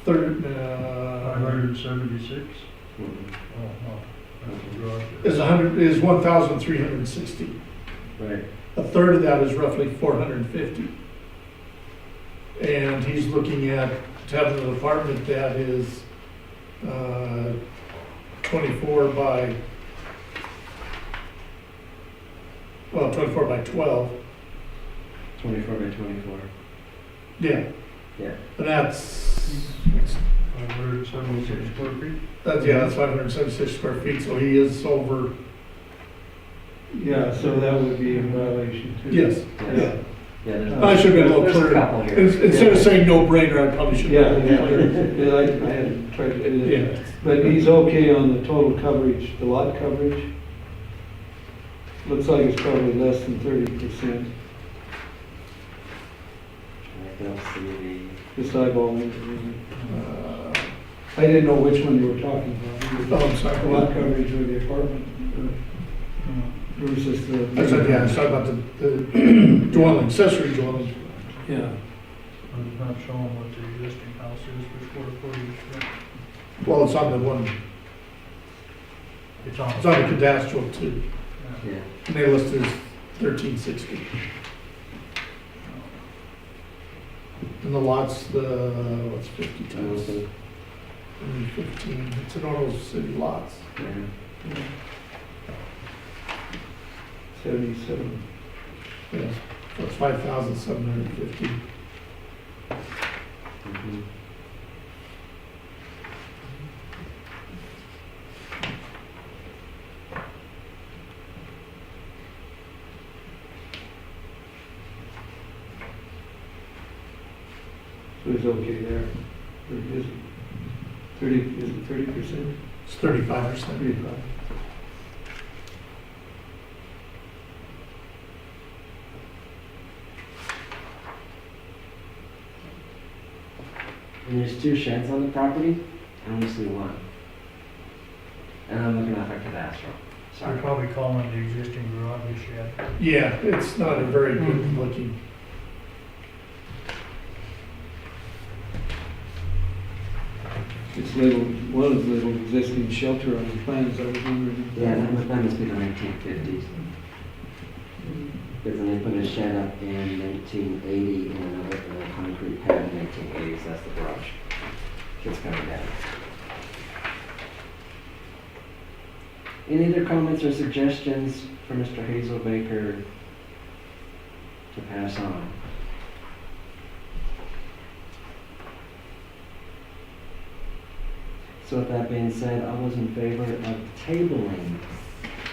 576? Oh, no, that's the garage. is 1,360. Right. A third of that is roughly 450. And he's looking at having an apartment that is 24 by 12. 24 by 24. Yeah. Yeah. And that's 576 square feet? that's 576 square feet, so he is over, Yeah, so that would be in violation too. yes. Yeah. Yeah, there's, I should have been a little there's a clearer. couple here. Instead of saying no brainer, I probably should. Yeah, yeah, I had tried to do that. Yeah. But he's okay on the total coverage, the lot coverage? Looks like it's probably less than 30%, I don't see just eyeballing it. I didn't know which one you were talking about. Oh, I'm sorry. The lot coverage or the apartment versus the. I said, yeah, I was talking about the dwelling, accessory dwelling. Yeah. It's not showing what the existing house is for square footage. Well, it's on the one, It's on. it's on the cadastral too. the, yeah. And they listed as 1360. And the lots, what's 50 times? 15, it's an normal city lots. Yeah. 77. Yeah, so it's 5,750. Mhm. So it's okay there. Or is it 30%? It's 35%. 35. And there's 2 sheds on the property, I only see 1. And I'm looking at a cadastral. We're Sorry. probably calling the existing garage a shed. Yeah, it's not a very good looking. It's labeled, one is labeled existing shelter on the plans, I was wondering. Yeah, that must be the 1950s. Because then they put a shed up in 1980 and another in a concrete pad in 1980s. That's the garage. It's coming down. Any other comments or suggestions for Mr. Hazel Baker to pass on? So with that being said, all those in favor of tabling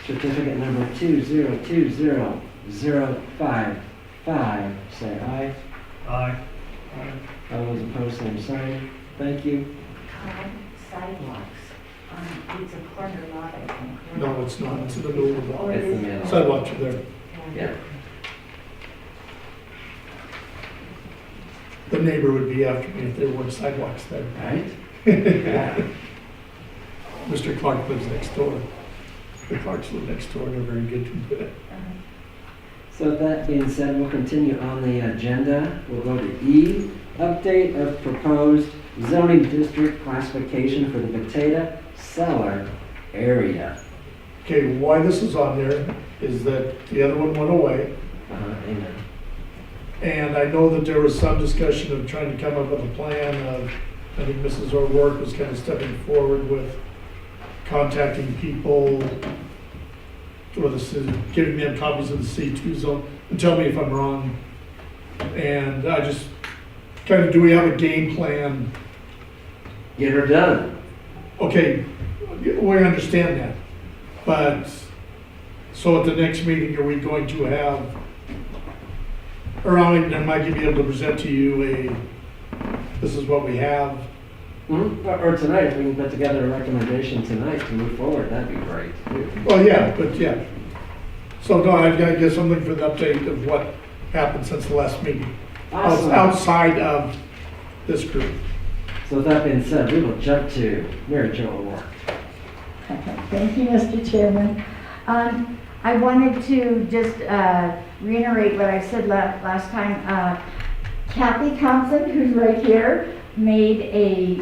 certificate number 2020055, say aye. Aye. All those opposed, same sign. Thank you. Sidewalks, it's a corner lot, I think. No, it's not, it's in the middle of the Or lot. It's the middle. Sidewalks are there. Yeah. Yeah. The neighbor would be after me if there weren't sidewalks there. Right? Yeah. Mr. Clark lives next door. The Clarks live next door, they're very good to me. So with that being said, we'll continue on the agenda. We'll go to E, update of proposed zoning district classification for the potato cellar area. Okay, why this is on there is that the other one went away. Amen. And I know that there was some discussion of trying to come up with a plan of, I think Mrs. O'Rourke was kind of stepping forward with contacting people, or giving them copies of the C2 zone, and tell me if I'm wrong. And I just, kind of, do we have a game plan? Get her done. Okay, we understand that, but, so at the next meeting, are we going to have, or I might be able to present to you this is what we have. Or tonight, if we can put together a recommendation tonight to move forward, that'd be great. Well, yeah, but yeah. So no, I've got to get something for the update of what happened since the last meeting. Awesome. Outside of this group. So with that being said, we will jump to Mary Jo O'Rourke. Thank you, Mr. Chairman. I wanted to just reiterate what I said last time. Kathy Thompson, who's right here, made a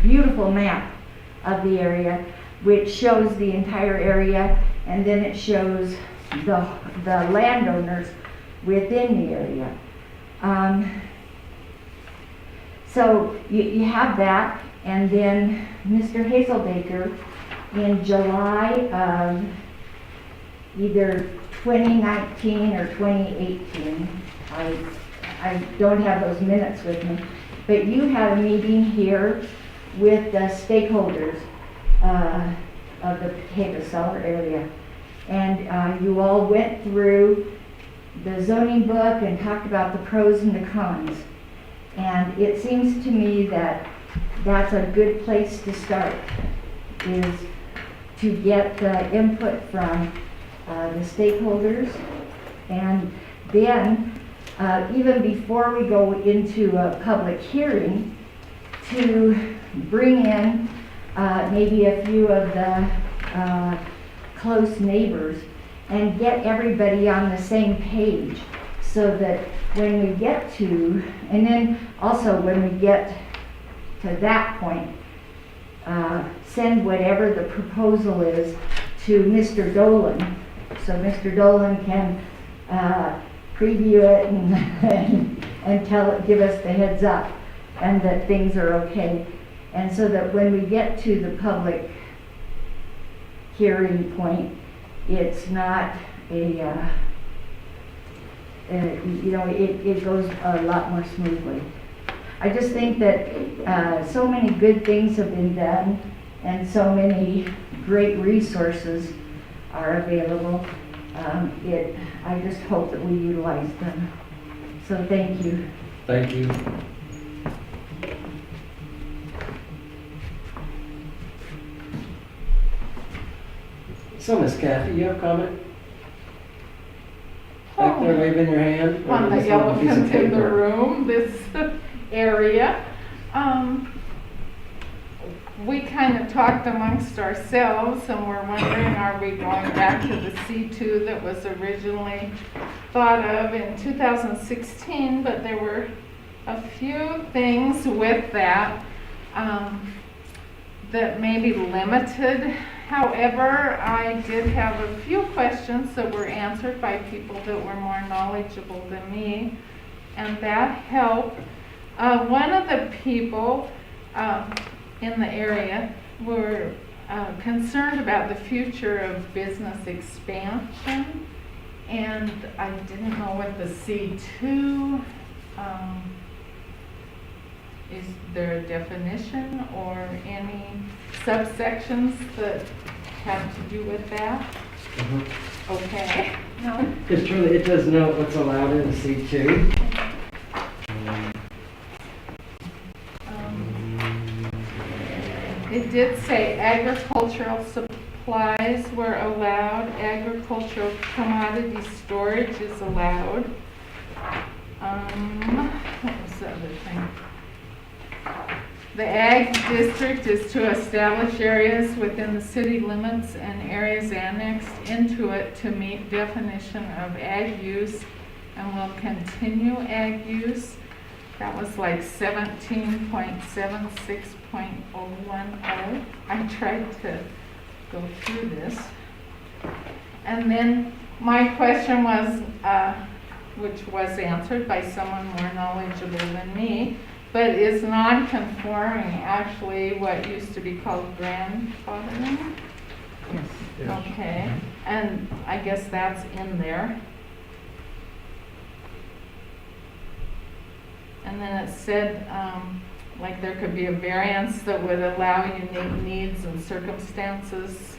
beautiful map of the area, which shows the entire area, and then it shows the landowners within the area. So you have that, and then Mr. Hazelbaker in July of either 2019 or 2018, I don't have those minutes with me, but you had a meeting here with the stakeholders of the potato cellar area. And you all went through the zoning book and talked about the pros and the cons. And it seems to me that that's a good place to start, is to get the input from the stakeholders. And then, even before we go into a public hearing, to bring in maybe a few of the close neighbors and get everybody on the same page, so that when we get to, and then also when we get to that point, send whatever the proposal is to Mr. Dolan, so Mr. Dolan can preview it and give us the heads up, and that things are okay. And so that when we get to the public hearing point, it's not a, it goes a lot more smoothly. I just think that so many good things have been done, and so many great resources are available. I just hope that we utilize them. So thank you. Thank you. So Miss Kathy, you have a comment? Back there waving your hand? On the elephant in the room, this area. We kind of talked amongst ourselves, and we're wondering, are we going back to the C2 that was originally thought of in 2016? But there were a few things with that that maybe limited. However, I did have a few questions that were answered by people that were more knowledgeable than me, and that helped. One of the people in the area were concerned about the future of business expansion, and I didn't know what the C2, is there a definition or any subsections that have to do with that? Okay. No. Because truly, it does note what's allowed in the C2. It did say agricultural supplies were allowed, agricultural commodity storage is allowed. What was the other thing? The ag district is to establish areas within the city limits and areas annexed into it to meet definition of ag use and will continue ag use. That was like 17.76.010. I tried to go through this. And then my question was, which was answered by someone more knowledgeable than me, but is non-conforming actually what used to be called grandfathering? Yes. Okay, and I guess that's in there. And then it said, like there could be a variance that would allow unique needs and circumstances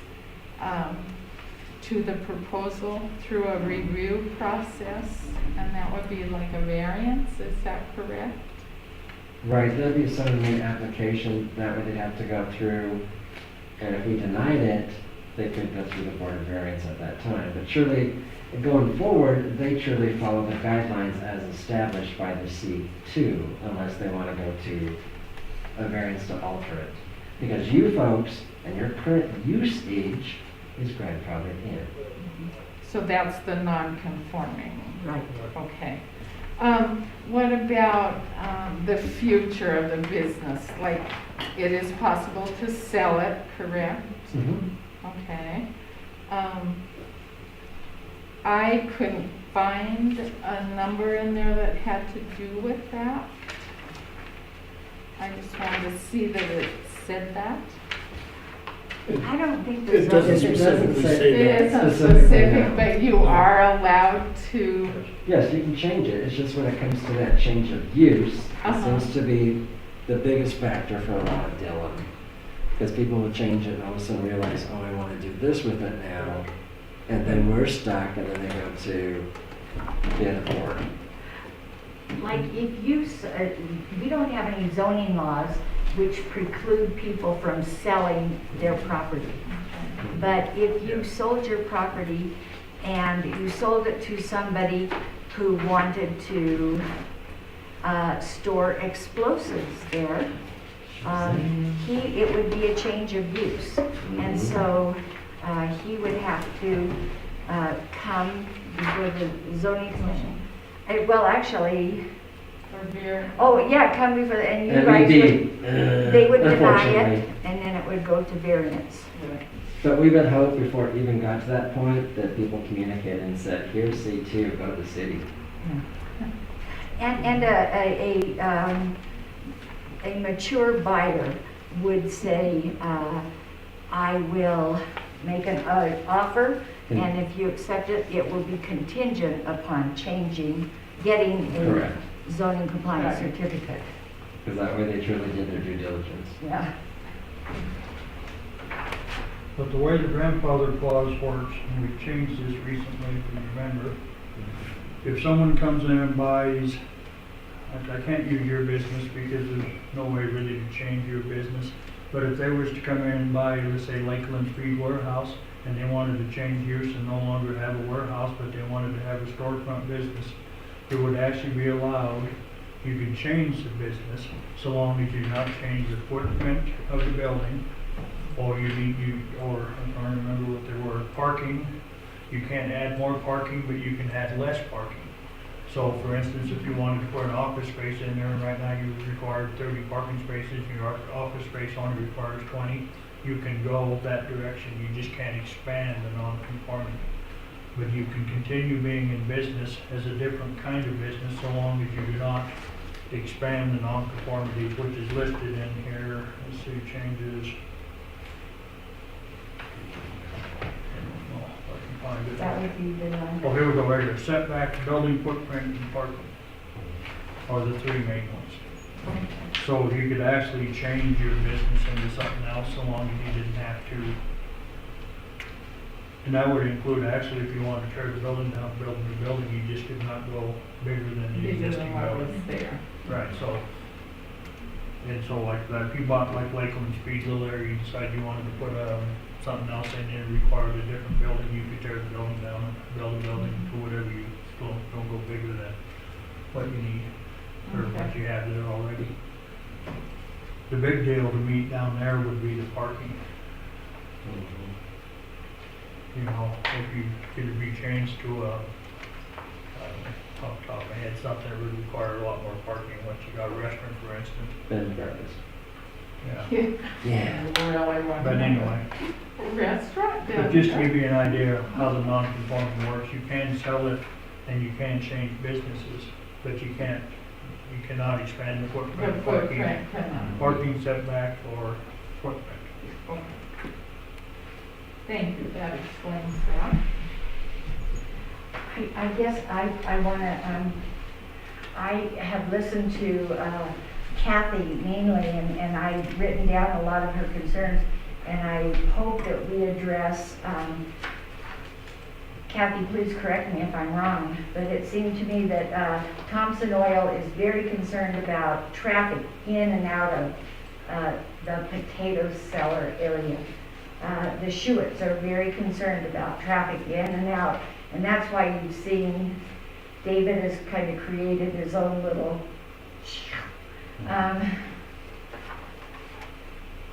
to the proposal through a review process, and that would be like a variance, is that correct? Right, there'd be some new application that way they'd have to go through, and if we denied it, they could go through the board of variance at that time. But surely, going forward, they surely follow the guidelines as established by the C2, unless they want to go to a variance to alter it. Because you folks, and your current use age is grandfathered in. So that's the non-conforming. Right. Okay. What about the future of the business? Like, it is possible to sell it, correct? Okay. I couldn't find a number in there that had to do with that. I just wanted to see that it said that. I don't think It there's. doesn't It doesn't specifically say- say It that. isn't Specifically, specific, no. but you are allowed to, Yes, you can change it, it's just when it comes to that change of use, it Uh-huh. seems to be the biggest factor for a lot of Dillon. Because people will change it and all of a sudden realize, oh, I want to do this with it now, and then we're stuck, and then they go to the other board. Like if you, we don't have any zoning laws which preclude people from selling their property. But if you sold your property and you sold it to somebody who wanted to store explosives there, it would be a change of use. And so he would have to come before the zoning commission. Well, actually, or beer. oh yeah, come before, and you And guys we would, did, they would deny it, unfortunately. and then it would go to variance. But we would hope before it even got to that point that people communicated and said, here's C2, go to the city. And a mature buyer would say, I will make an offer, and if you accept it, it will be contingent upon getting a Correct. zoning compliance Right. certificate. Because that way they truly did their due diligence. Yeah. But the way the grandfather clause works, and we changed this recently, if you remember, if someone comes in and buys, I can't use your business because there's no way really to change your business, but if they was to come in and buy, let's say Lakeland Feed Warehouse, and they wanted to change use and no longer have a warehouse, but they wanted to have a storefront business, it would actually be allowed. You can change the business so long as you do not change the footprint of the building, or I don't remember what they were, parking. You can't add more parking, but you can add less parking. So for instance, if you wanted to put an office space in there, and right now you require 30 parking spaces, your office space only requires 20, you can go that direction. You just can't expand the non-conforming. But you can continue being in business as a different kind of business so long as you do not expand the non-conformities, which is listed in here. Let's see, changes. That would be the one. Oh, here we go, right here, setback, building footprint, and parking are the three main ones. So you could actually change your business into something else so long as you didn't have to. And that would include actually if you wanted to tear the building down, build a new building, you just could not go bigger than the Bigger existing than what was building. there. Right, so And so like that, if you bought like Lakeland Speedville there, you decide you wanted to put, something else in there, required a different building, you could tear the building down, and build a building to whatever you, don't go bigger than what you need, or what you have there already. The big deal to meet down there would be the parking. You know, if you could be changed to a, off the top of my head, something that would require a lot more parking, once you got a restaurant, for instance. Bed and breakfast. Yeah, Yeah. but anyway, Restaurant, but just to give you an idea of how the non-conforming works, you can sell it and you can change businesses, but you cannot expand the the footprint, footprint cannot. parking setback or footprint. Thank you, that explains that. I guess I wanna, I have listened to Kathy mainly, and I've written down a lot of her concerns, and I hope that we address, Kathy, please correct me if I'm wrong, but it seemed to me that Thompson Oil is very concerned about traffic in and out of the potato cellar area. The Schuetts are very concerned about traffic in and out, and that's why you've seen David has kind of created his own little,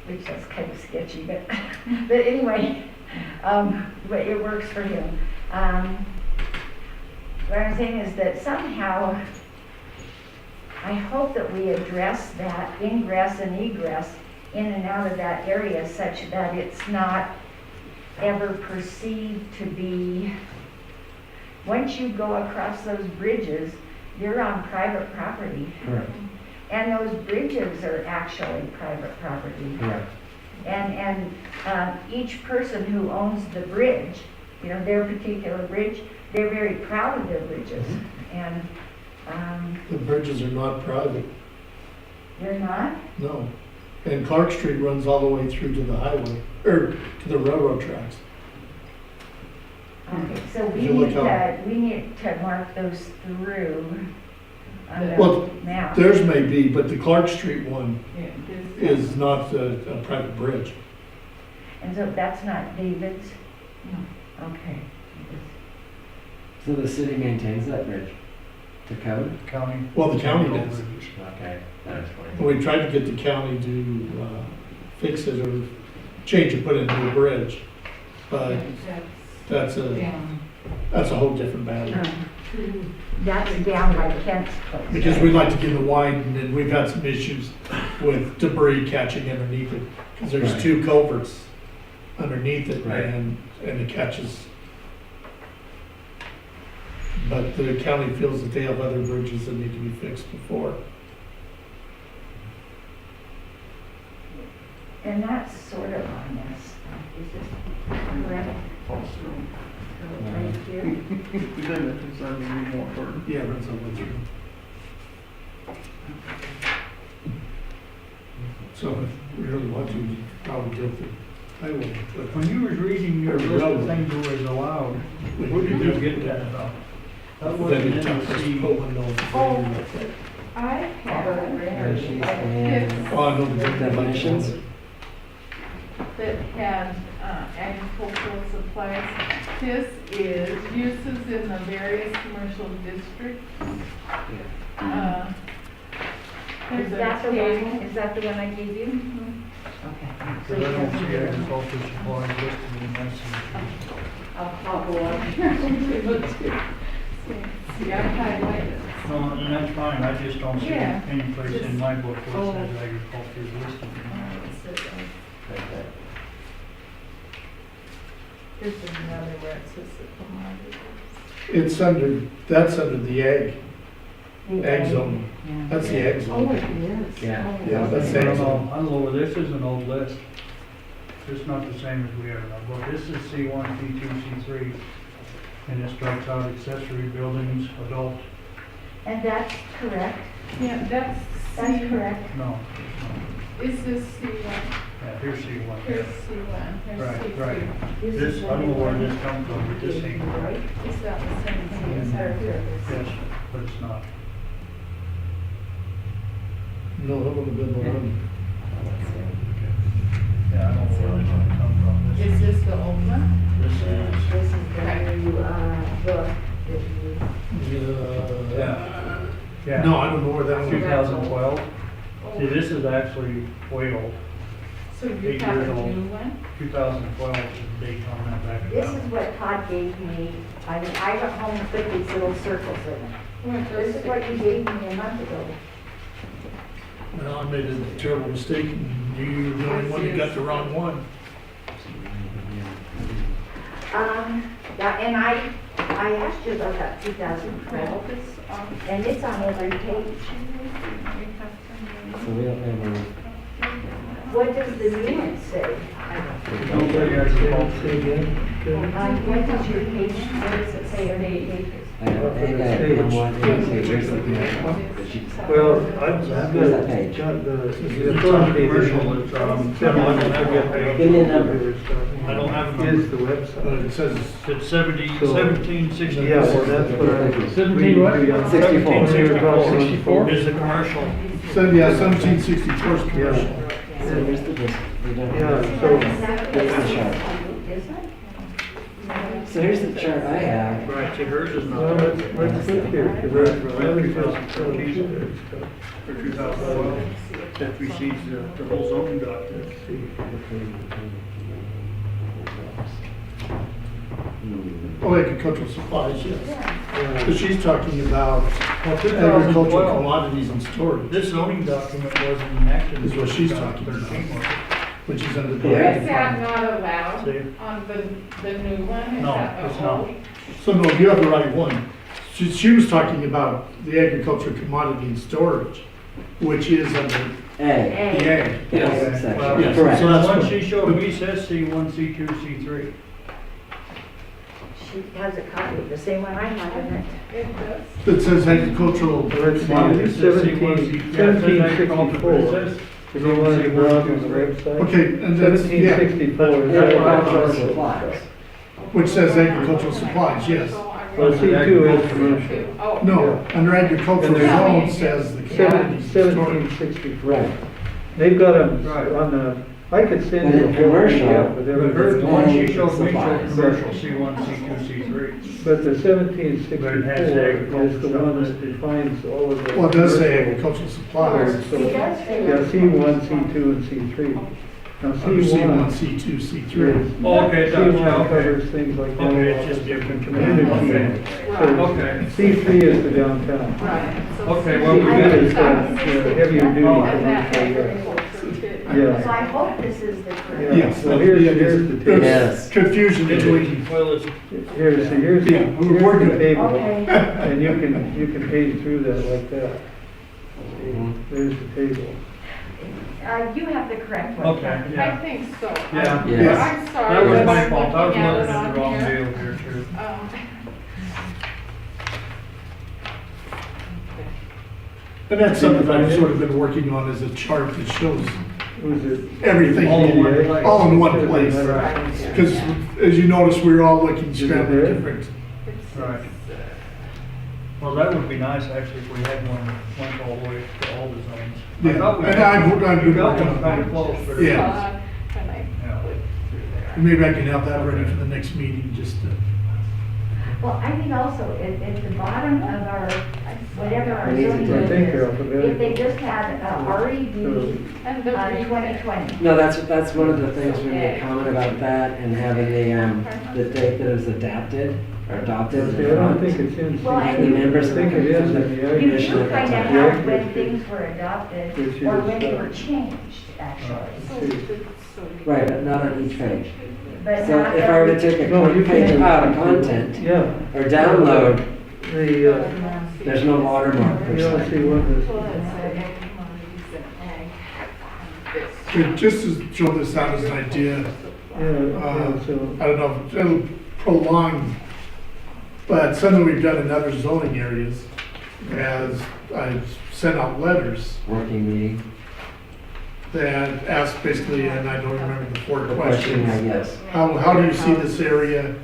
which is kind of sketchy, but anyway, but it works for him. What I'm saying is that somehow, I hope that we address that ingress and egress in and out of that area such that it's not ever perceived to be, once you go across those bridges, you're on private property. Correct. And those bridges are actually private property. Correct. And each person who owns the bridge, you know, their particular bridge, they're very proud of their bridges. And The bridges are not private, they're not? no. And Clark Street runs all the way through to the highway, or to the railroad tracks. Okay, so If you look how- we need to mark those through on Well, the map. Theirs may be, but the Clark Street one Yeah, this- is not a private bridge. And so that's not David's? No. Okay. So the city maintains that bridge to code? County. Well, the county does. Okay, that explains. We tried to get the county to fix it or change it, put in a new bridge, but that's a whole different matter. That's down by Kent's place. Because we'd like to get it widened, and we've had some issues with debris catching underneath it, because there's Right. 2 culverts underneath it, Right. and it catches. But the county feels that they have other bridges that need to be fixed before. And that's sort of on this, is this correct? So right here, Then the concern would be more important. Yeah, that's all through. So if we really want to, we probably go through highway, but When you was reading your list of things that was allowed, where did you get that from? That wasn't then in it took us the to put one of those. Oh. I have And Oh, I know the big definitions? that had agricultural supplies. This is uses in the various commercial districts. There's is a that the table. one, is that the one I gave you? Okay. So Because I don't see you have agriculture supplies listed in that. I'll go up here and give it to you. See, I highlighted. No, and that's fine, I just don't see Yeah. any place Just- in my book where Oh. it says agriculture is listed. Here's another where it says the commodities. It's under, that's under the ag the egg zone. Yeah. That's the egg Oh, zone. it is? Yeah. Oh, Yeah, that's I egg don't zone. know, I don't know, this is an old list. It's not the same as we have in our book. This is C1, C2, C3. And it strikes out accessory buildings, adult, And that's correct, Yeah, that's that's correct. no. Is this C1? Yeah, here's C1. Here's C1, here's Right, C2. right. This This, is I don't know what where we this comes from, but this ain't right. Is that the same thing as our Yes, but it's not. No, that would have been the one. Yeah, I don't know where it's gonna come from. Is this the old one? This is, This is the new, book that you. yeah. No, I don't know where that one. 2012. See, this is actually way old. So you 8 have years a old. new one? 2012 is the date on that back. This is what Todd gave me. I got home and put these little circles in it. This is what you gave me a month ago. Well, I made a terrible mistake, and you were the only one that got the wrong one. Yeah, and I asked you about that 2012, and it's on every page. So we don't have a, What does the new one say? Don't tell you guys to call. What does your page, what does it say on the pages? I don't think I have one, here's the commercial. Well, Where's that page? It's on commercial, it's, 711. Give me a number. I don't have a number. Is the website. It says, It's 1764. Yeah, well, that's what I. 17 what? 64. 1764 is the commercial. yeah, 1764 is commercial. So here's the, we don't Yeah, have. so, Here's the chart. So here's the chart I have. Right, see, hers is well, not. let's look here, because I For 2012, that precedes the whole zoning document. Oh, agricultural supplies, yes. Because she's talking about Well, agricultural 2012, commodities and storage, this zoning document wasn't enacted. Is what she's until talking about. 2013, was it? which is under the. Yeah. Is that not allowed See? on the new one? Is No, that it's the not. old? So no, you have the right one. She was talking about the agricultural commodity and storage, which is under A. the ag. Yes, section. Well, Yes, Correct. so The that's one what- she showed me says C1, C2, C3. She has a copy of the same one I have in it. It does. That says agricultural Let's see, commodities. It says C1, C2. Yeah, it says agriculture, but it 1764. says- If you want to go out on the website. Okay, and that's, yeah, 1764 is Agricultural that. supplies. which says agricultural supplies, yes. So I Well, wrote C2 is C2. commercial. Oh. No, under agricultural And there's- zone says the commodities and storage. 1764. Right. They've got them Right. on the, I could send But you in a whole commercial, PDF with But everything. her, the one she showed me showed Supplies. commercial, C1, C2, C3. But the 1764 But it has is agricultural the one stuff. that defines all of the. Well, it does say commercial. agricultural supplies. So, It does say yeah, C1, agricultural. C2, and C3. Now, Under C1, C1 C2, C3. is, Oh, okay, it does, yeah, C1 okay. covers things like Okay, it's dental just office different. and community. Okay. So Okay. C3 is the downtown. Right. So Okay, well, we C2 did is the heavier duty Oh. And that commercial, yeah. agriculture too. Yeah. So I hope this is the correct. Yeah. Yes. Well, here's the There's table. Yes. confusion between, Well, it's, Here's Yeah, we're the good. table. Okay. And you can page through that like that. There's the table. You have the correct one. okay, I yeah. think so. Yeah. Yes. I'm sorry. That was but my I'm fault, I was looking at looking it at on the wrong here. deal here too. and that's something I've sort of been working on as a chart that shows Who's it? everything All in one place. all in one place. Right. Because as you notice, we're all looking, Is it scrambling there? different. Right. Well, that would be nice actually if we had one went all the way to all the zones. I Yeah, thought we and had- I've we been got working one on kind that. of close, but. Yeah. When I Yeah. click through there. Maybe I can have that ready for the next meeting, just to. Well, I think also at the bottom of our, whatever our We need to zoning do- I think they're is, if they alphabetical. just had RED And the 2020. No, that's one of the things we made a comment about that and having the date that it was adapted or adopted. See, I don't think it's in. Well, And the members I of the think it is in the You commission do at that find out time. how, when things were adopted, Which or is, when they were changed, actually. Right, but not on each page. But So not if I were to every- take a No, you page can- out of content Yeah, or download, the, there's no watermark per you don't se. see what this. Well, it's ag, commodities and ag. And this. Okay, just to throw this out as an idea, Yeah, so, I don't know, if it'll prolong, but something we've done in other zoning areas, as I've sent out letters Working meeting. that ask basically, and I don't remember the four The question, questions. yes. How do you see this area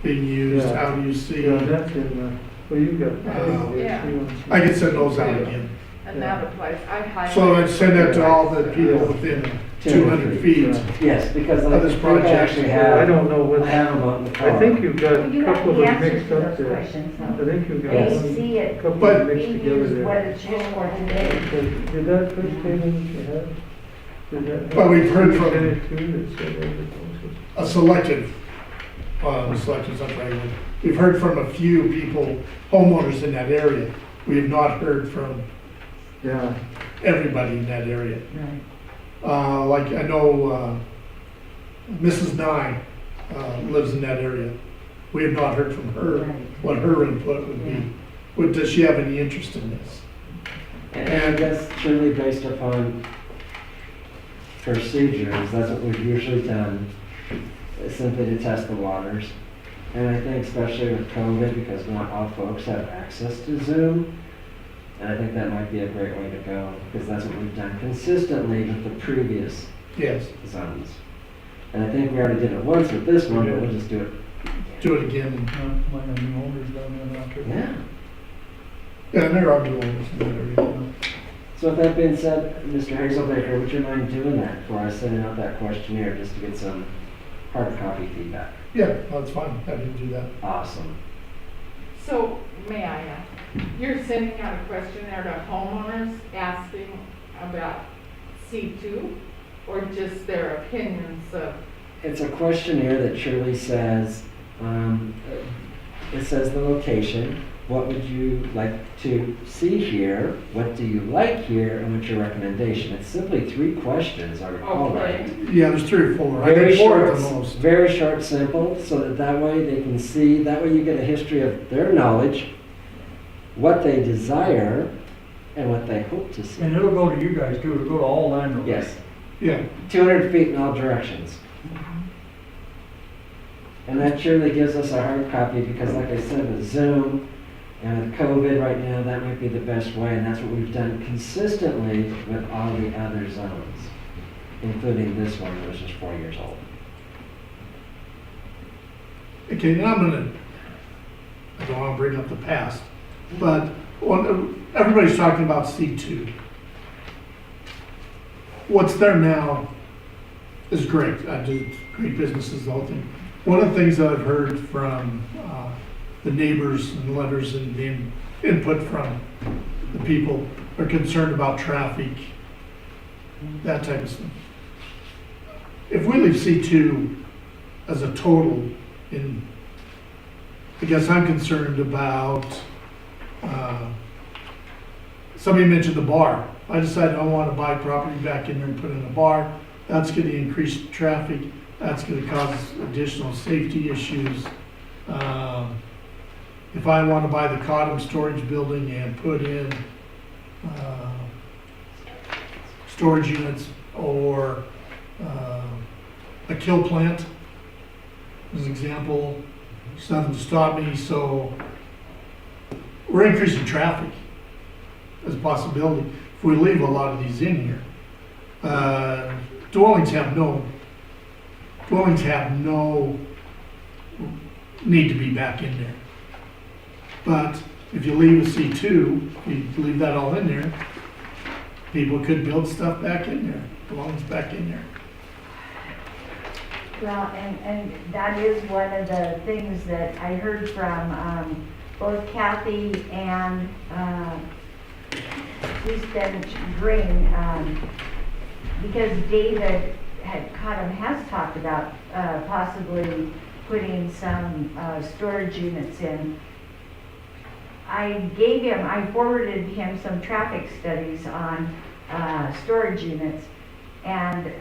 being used? Yeah. How do you see? yeah, that's in, well, you got. Yeah. Yeah. I can send those out again. And that applies, I highlighted. So I'd send that to all the people within 200 feet. Yes, because I Of this think I project. actually I have, don't know I what, have them on the car. I think you've got Well, you a have couple of the them answers mixed to up those there. questions, I though. think you've got They Yes. see it couple But- of them mixed being together used, what there. it's used for today. Did that first statement that you had? Did that? Well, we've heard from- Did it too, that said everything? A selective, selective's not the right word. We've heard from a few people, homeowners in that area. We have not heard from Yeah. everybody in that area. Right. Like, I know, Mrs. Nye, lives in that area. We have not heard from her, Right. what her input would be. Does she have any interest in this? And that's truly based upon procedures, that's what we've usually done, is simply to test the waters. And I think especially with COVID, because not all folks have access to Zoom, and I think that might be a great way to go, because that's what we've done consistently with the previous Yes, zones. And I think we already did it once with this one, but we'll just do it. do it again. Might have new owners down there now too. Yeah. Yeah, and there are new owners in that area. So with that being said, Mr. Hazelbaker, would you mind doing that for us, sending out that questionnaire just to get some hard copy feedback? Yeah, that's fine, happy to do that. Awesome. So, may I ask, you're sending out a questionnaire to homeowners asking about C2, or just their opinions of? It's a questionnaire that truly says, it says the location, what would you like to see here, what do you like here, and what's your recommendation? It's simply 3 questions, I recall right. Yeah, there's 3 or 4. I Very think 4 short, at the most. very short, simple, so that way they can see, that way you get a history of their knowledge, what they desire, and what they hope to see. And it'll go to you guys too, it'll go to all landowners. Yes, Yeah, 200 feet in all directions. And that surely gives us a hard copy, because like I said, with Zoom and with COVID right now, that might be the best way, and that's what we've done consistently with all the other zones, including this one, which is 4 years old. okay, now I don't want to bring up the past, but everybody's talking about C2. What's there now is great. I do great businesses, the whole thing. One of the things that I've heard from the neighbors and letters and the input from the people are concerned about traffic, that type of stuff. If we leave C2 as a total I guess I'm concerned about, somebody mentioned the bar. I decided I want to buy property back in there and put in a bar. That's going to increase traffic. That's going to cause additional safety issues. If I want to buy the Cottom storage building and put in storage units or a kill plant, as an example, there's nothing to stop me. So we're increasing traffic as a possibility if we leave a lot of these in here. Dwellings have no need to be back in there. But if you leave a C2, you leave that all in there, people could build stuff back in there, dwellings back in there. Well, and that is one of the things that I heard from both Kathy and East Bench Green, because David Cottom has talked about possibly putting some storage units in. I forwarded him some traffic studies on storage units, and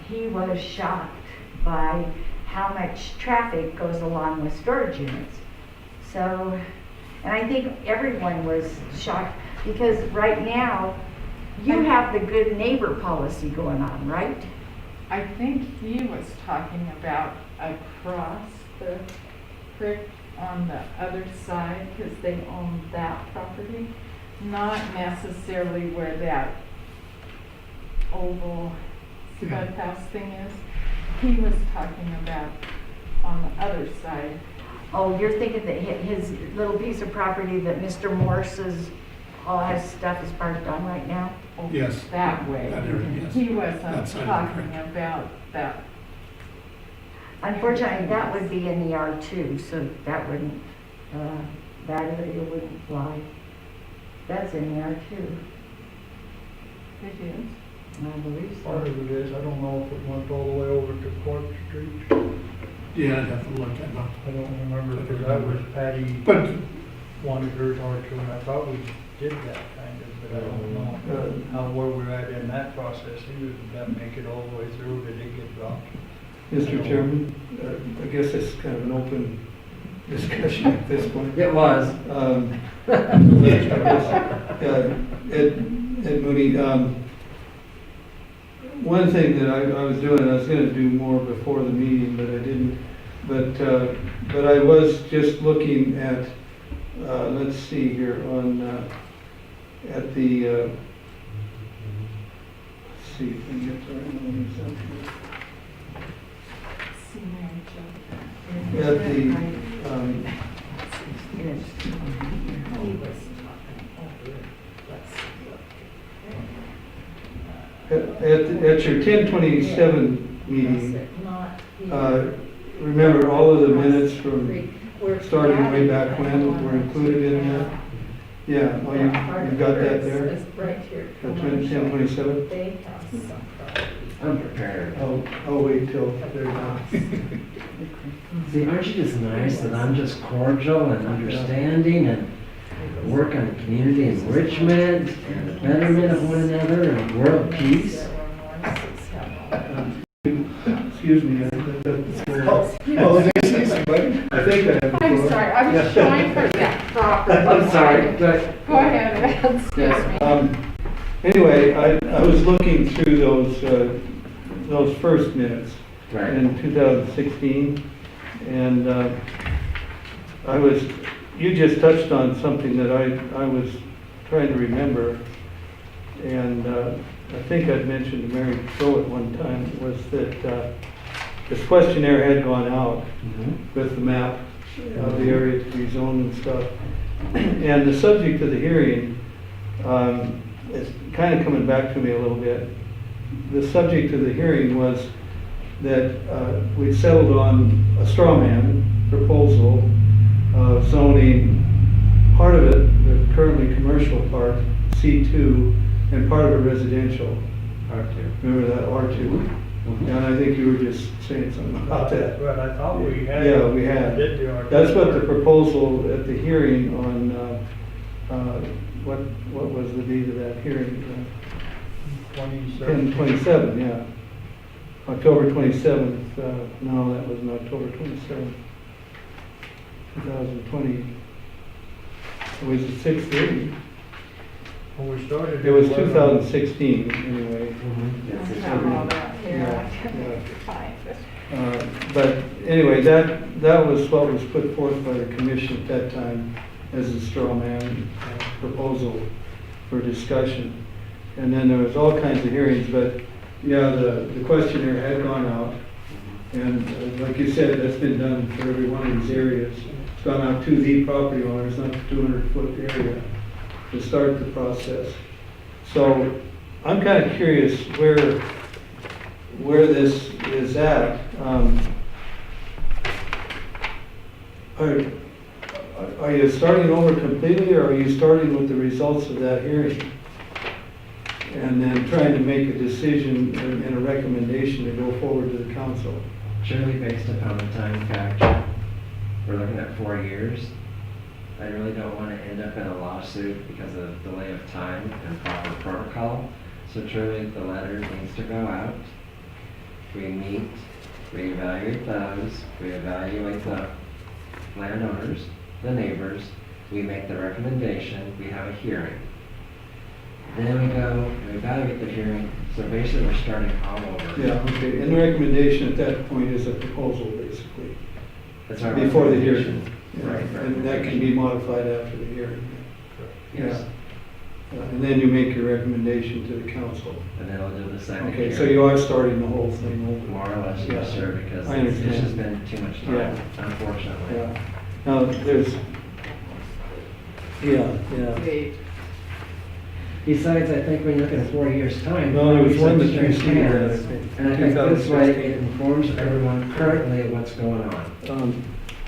he was shocked by how much traffic goes along with storage units. So, and I think everyone was shocked, because right now, you have the good neighbor policy going on, right? I think he was talking about across the creek on the other side, because they own that property, not necessarily where that oval spud house thing is. He was talking about on the other side. Oh, you're thinking that his little piece of property that Mr. Morse's all his stuff is parked on right now? Yes. That way. That area, yes. He wasn't That side of the talking creek. about that. Unfortunately, that would be in the R2, so that wouldn't, that area wouldn't fly. That's in the R2, It is. I believe Part so. of it is, I don't know if it went all the way over to Clark Street. Yeah, I'd have to look at that. I don't remember, because that was Patty But, wanted hers R2, and I thought we did that kind of, but I don't know how, where we're at in that process. He was, that make it all the way through, did it get dropped? Mr. Chairman, I guess it's kind of an open discussion at this point. It was. Ed Mooney, one thing that I was doing, I was gonna do more before the meeting, but I didn't. But I was just looking at, let's see here, on, at the, let's see if I can get the right one. See, Mary Jo. At the, Yes. He was talking over it. Let's look. at your 1027 meeting, Not remember all of the minutes from We're starting way back adding when that were one included in to that? Yeah, oh, you got that there? It's right here. The 1027? They have some problems. I'm prepared. I'll wait till they're done. See, aren't you just nice that I'm just cordial and understanding and work on community enrichment and the betterment of one another and world peace? Excuse me. I think I have. I'm sorry, I was showing her that property. I'm sorry, but Go ahead, Ed, excuse me. Anyway, I was looking through those first minutes right. in 2016, and you just touched on something that I was trying to remember, and I think I'd mentioned to Mary Jo at one time, was that this questionnaire had gone out with the map of the area to be zoned and stuff. And the subject of the hearing is kind of coming back to me a little bit. The subject of the hearing was that we settled on a straw man proposal of zoning part of it, the currently commercial part, C2, and part of it residential. R2. Remember that, R2? And I think you were just saying something about that. But I thought we had. Yeah, we had. Did the R2. That's what the proposal at the hearing on, what was the date of that hearing? 10/27, yeah. October 27th, no, that was October 27th, 2020. It was the 6:30. When we started. It was 2016, anyway. I have all that here, Yeah, I can find it. But anyway, that was what was put forth by the commission at that time as a straw man proposal for discussion. And then there was all kinds of hearings, but yeah, the questionnaire had gone out. And like you said, that's been done for every one of these areas. It's gone out to the property owners, not the 200-foot area, to start the process. So I'm kind of curious where this is at. Are you starting over completely, or are you starting with the results of that hearing? And then trying to make a decision and a recommendation to go forward to the council? Surely based upon the time factor, we're looking at 4 years. I really don't want to end up in a lawsuit because of delay of time and proper protocol. So truly, the letter needs to go out. We meet, we evaluate those, we evaluate the landowners, the neighbors, we make the recommendation, we have a hearing. Then we go, we evaluate the hearing, so basically we're starting all over. Yeah, okay, and the recommendation at that point is a proposal, basically, That's our before the recommendation. hearing. Yeah, Right, and that can be modified after the hearing. Yes, And then you make your recommendation to the council. and then we'll do the second Okay, hearing. so you are starting the whole thing over. More or less, yes, Yeah. sir, because I it's understand. just been too much time, Yeah. unfortunately. Yeah. Now, there's, yeah. Wait, Besides, I think when you look at 4 years' time. No, there was one that properties have changed preceded that, I hands, think. And I think this way 2016. it informs everyone currently of what's going on.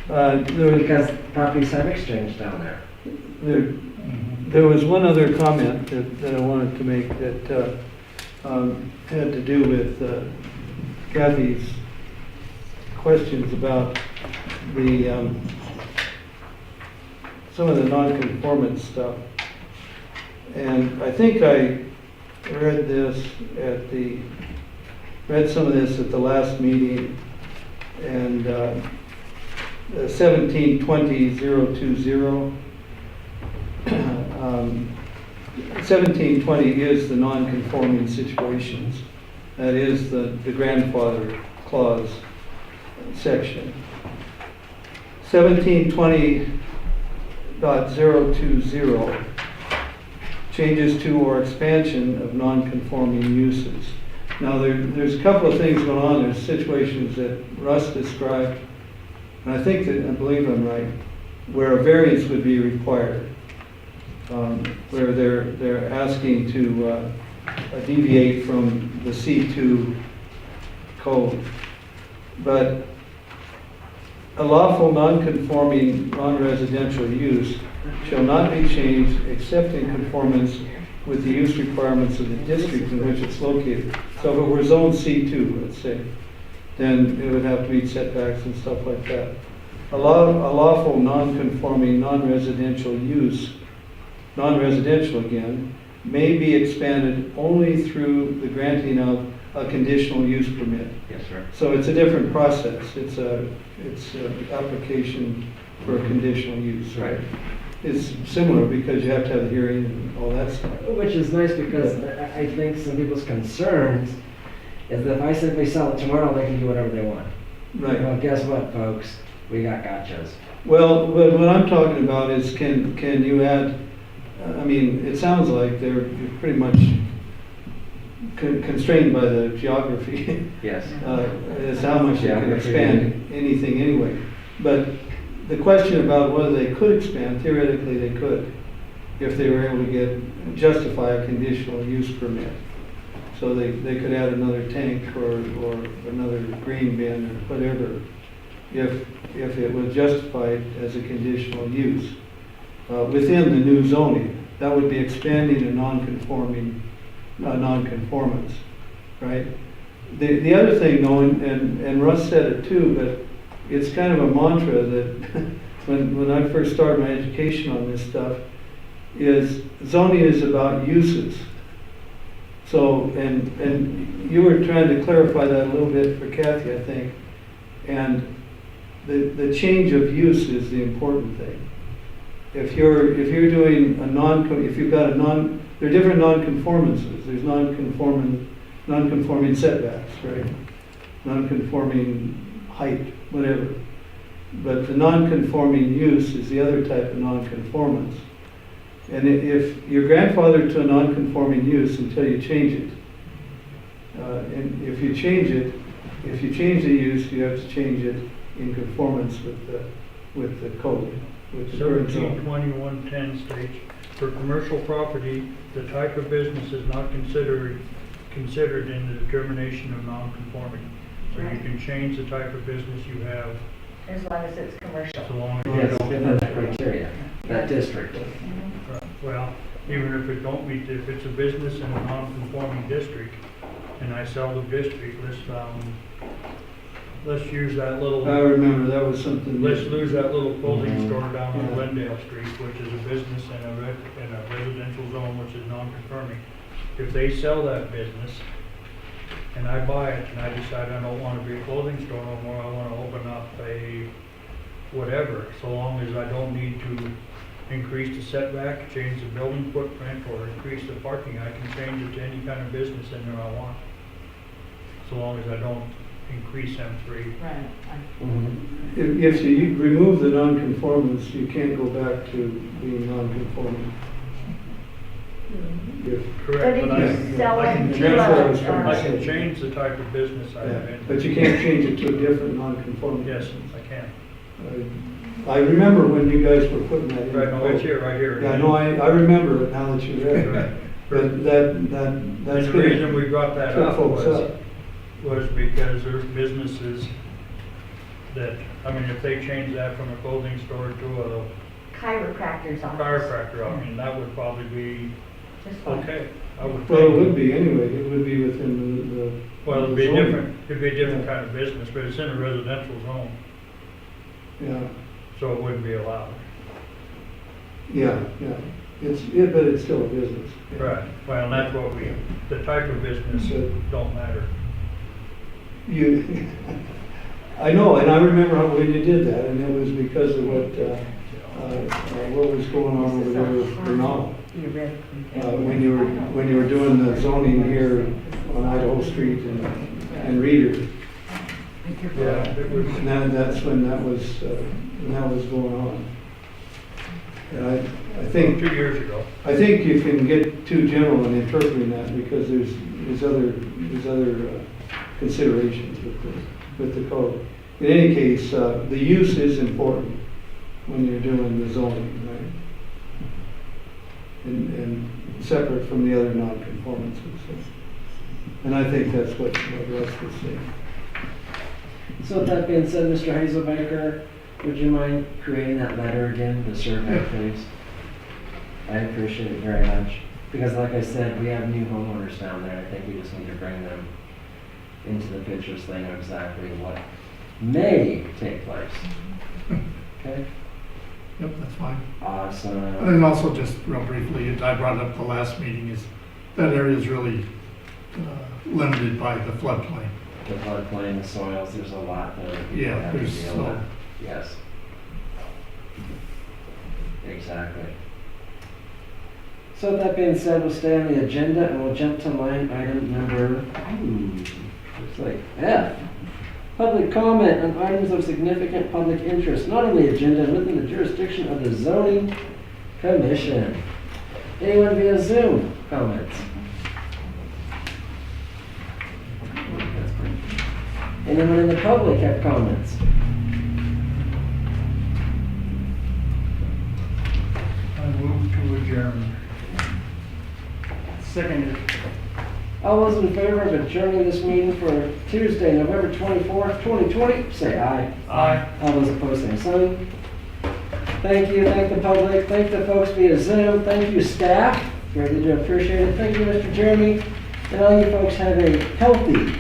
There was, Because properties have exchanged down there. there was one other comment that I wanted to make that had to do with Kathy's questions about the, some of the non-conformance stuff. And I think I read this read some of this at the last meeting, and 1720-020. 1720 is the non-conforming situations. That is the grandfather clause section. 1720.020 changes to or expansion of non-conforming uses. Now, there's a couple of things going on. There's situations that Russ described, and I believe I'm right, where a variance would be required, where they're asking to deviate from the C2 code. But a lawful non-conforming non-residential use shall not be changed except in conformance with the use requirements of the district in which it's located. So if it were zone C2, let's say, then it would have to meet setbacks and stuff like that. A lawful non-conforming non-residential use, non-residential again, may be expanded only through the granting of a conditional use permit. Yes, sir. So it's a different process. It's an application for a conditional use. Right. It's similar because you have to have a hearing and all that stuff. Which is nice because I think some people's concerns is that if I simply sell it tomorrow, they can do whatever they want. Right. Well, guess what, folks? We got gotchas. Well, but what I'm talking about is can you add, I mean, it sounds like they're pretty much constrained by the geography. Yes. Is how much they can Geography. expand anything anyway. But the question about whether they could expand, theoretically they could, if they were able to justify a conditional use permit. So they could add another tank or another green bin or whatever, if it was justified as a conditional use within the new zoning. That would be expanding a non-conformance, right? The other thing though, and Russ said it too, but it's kind of a mantra that when I first started my education on this stuff, is zoning is about uses. So, and you were trying to clarify that a little bit for Kathy, I think. And the change of use is the important thing. If you're doing there are different non-conformances. There's non-conforming setbacks, right? Non-conforming height, whatever. But the non-conforming use is the other type of non-conformance. And if you're grandfathered to a non-conforming use until you change it, and if you change the use, you have to change it in conformance with the code, with the current zone. 172110 states, for commercial property, the type of business is not considered in the determination of non-conforming. So you can change the type of business you have As long as it's commercial. so long as you Yes, don't. within that criteria, that district. Well, even if it don't meet, if it's a business in a non-conforming district, and I sell the district, let's use that little. I remember that was something. Let's lose that little clothing store down on Glendale Street, which is a business in a residential zone, which is non-conforming. If they sell that business, and I buy it, and I decide I don't want to be a clothing store no more, I want to open up a whatever, so long as I don't need to increase the setback, change the building footprint, or increase the parking, I can change it to any kind of business in there I want. So long as I don't increase M3. Right. If you remove the non-conformance, you can't go back to being non-conforming. Correct, But but if I you sell I it can to change, a- I can change the type of business I have in. But you can't change it to a different non-conforming. Yes, I can. I remember when you guys were putting that in. Right, no, it's here, right here. Yeah, no, I remember it now that you read it. Right. But that's And the gonna reason we brought that trip up folks was, up. because there's businesses that, I mean, if they change that from a clothing store to a Chiropractor's office. chiropractor, I mean, that would probably be Just fine. okay. I would Well, it think. would be anyway, it would be within the. Well, it'd be zoning. different, it'd be a different kind of business, but it's in a residential zone, Yeah, so it wouldn't be allowed. yeah. But it's still a business. Yeah. Right, well, and that's what the type of business don't matter. You, I know, and I remember when you did that, and it was because of what was going on over there with Bernal. When you were doing the zoning here on Idaho Street and Reeder. Yeah, it was, And that's when that was going on. And I think 2 years ago. I think you can get too general in interpreting that because there's other considerations with the code. In any case, the use is important when you're doing the zoning, right? And separate from the other non-conformances. And I think that's what Russ was saying. So with that being said, Mr. Hazelbaker, would you mind creating that letter again, the survey, please? I appreciate it very much. Because like I said, we have new homeowners down there. I think we just need to bring them into the picture so they know exactly what may take place. Okay? Yep, that's fine. Awesome. And then also just real briefly, I brought it up the last meeting, is that area is really limited by the floodplain. The floodplain, the soils, there's a lot that people Yeah, have to there's deal so- with. Yes. Exactly. So with that being said, we'll stay on the agenda and we'll jump to line item number, looks like F. Public comment on items of significant public interest, not on the agenda and within the jurisdiction of the zoning commission. Anyone via Zoom comments? Anyone in the public have comments? I move to adjourn. Seconded. All those in favor of adjourning this meeting for Tuesday, November 24th, 2020, say aye. Aye. All those opposed, same sign. Thank you, thank the public, thank the folks via Zoom, thank you staff, greatly do appreciate it. Thank you, Mr. Jeremy, and all you folks have a healthy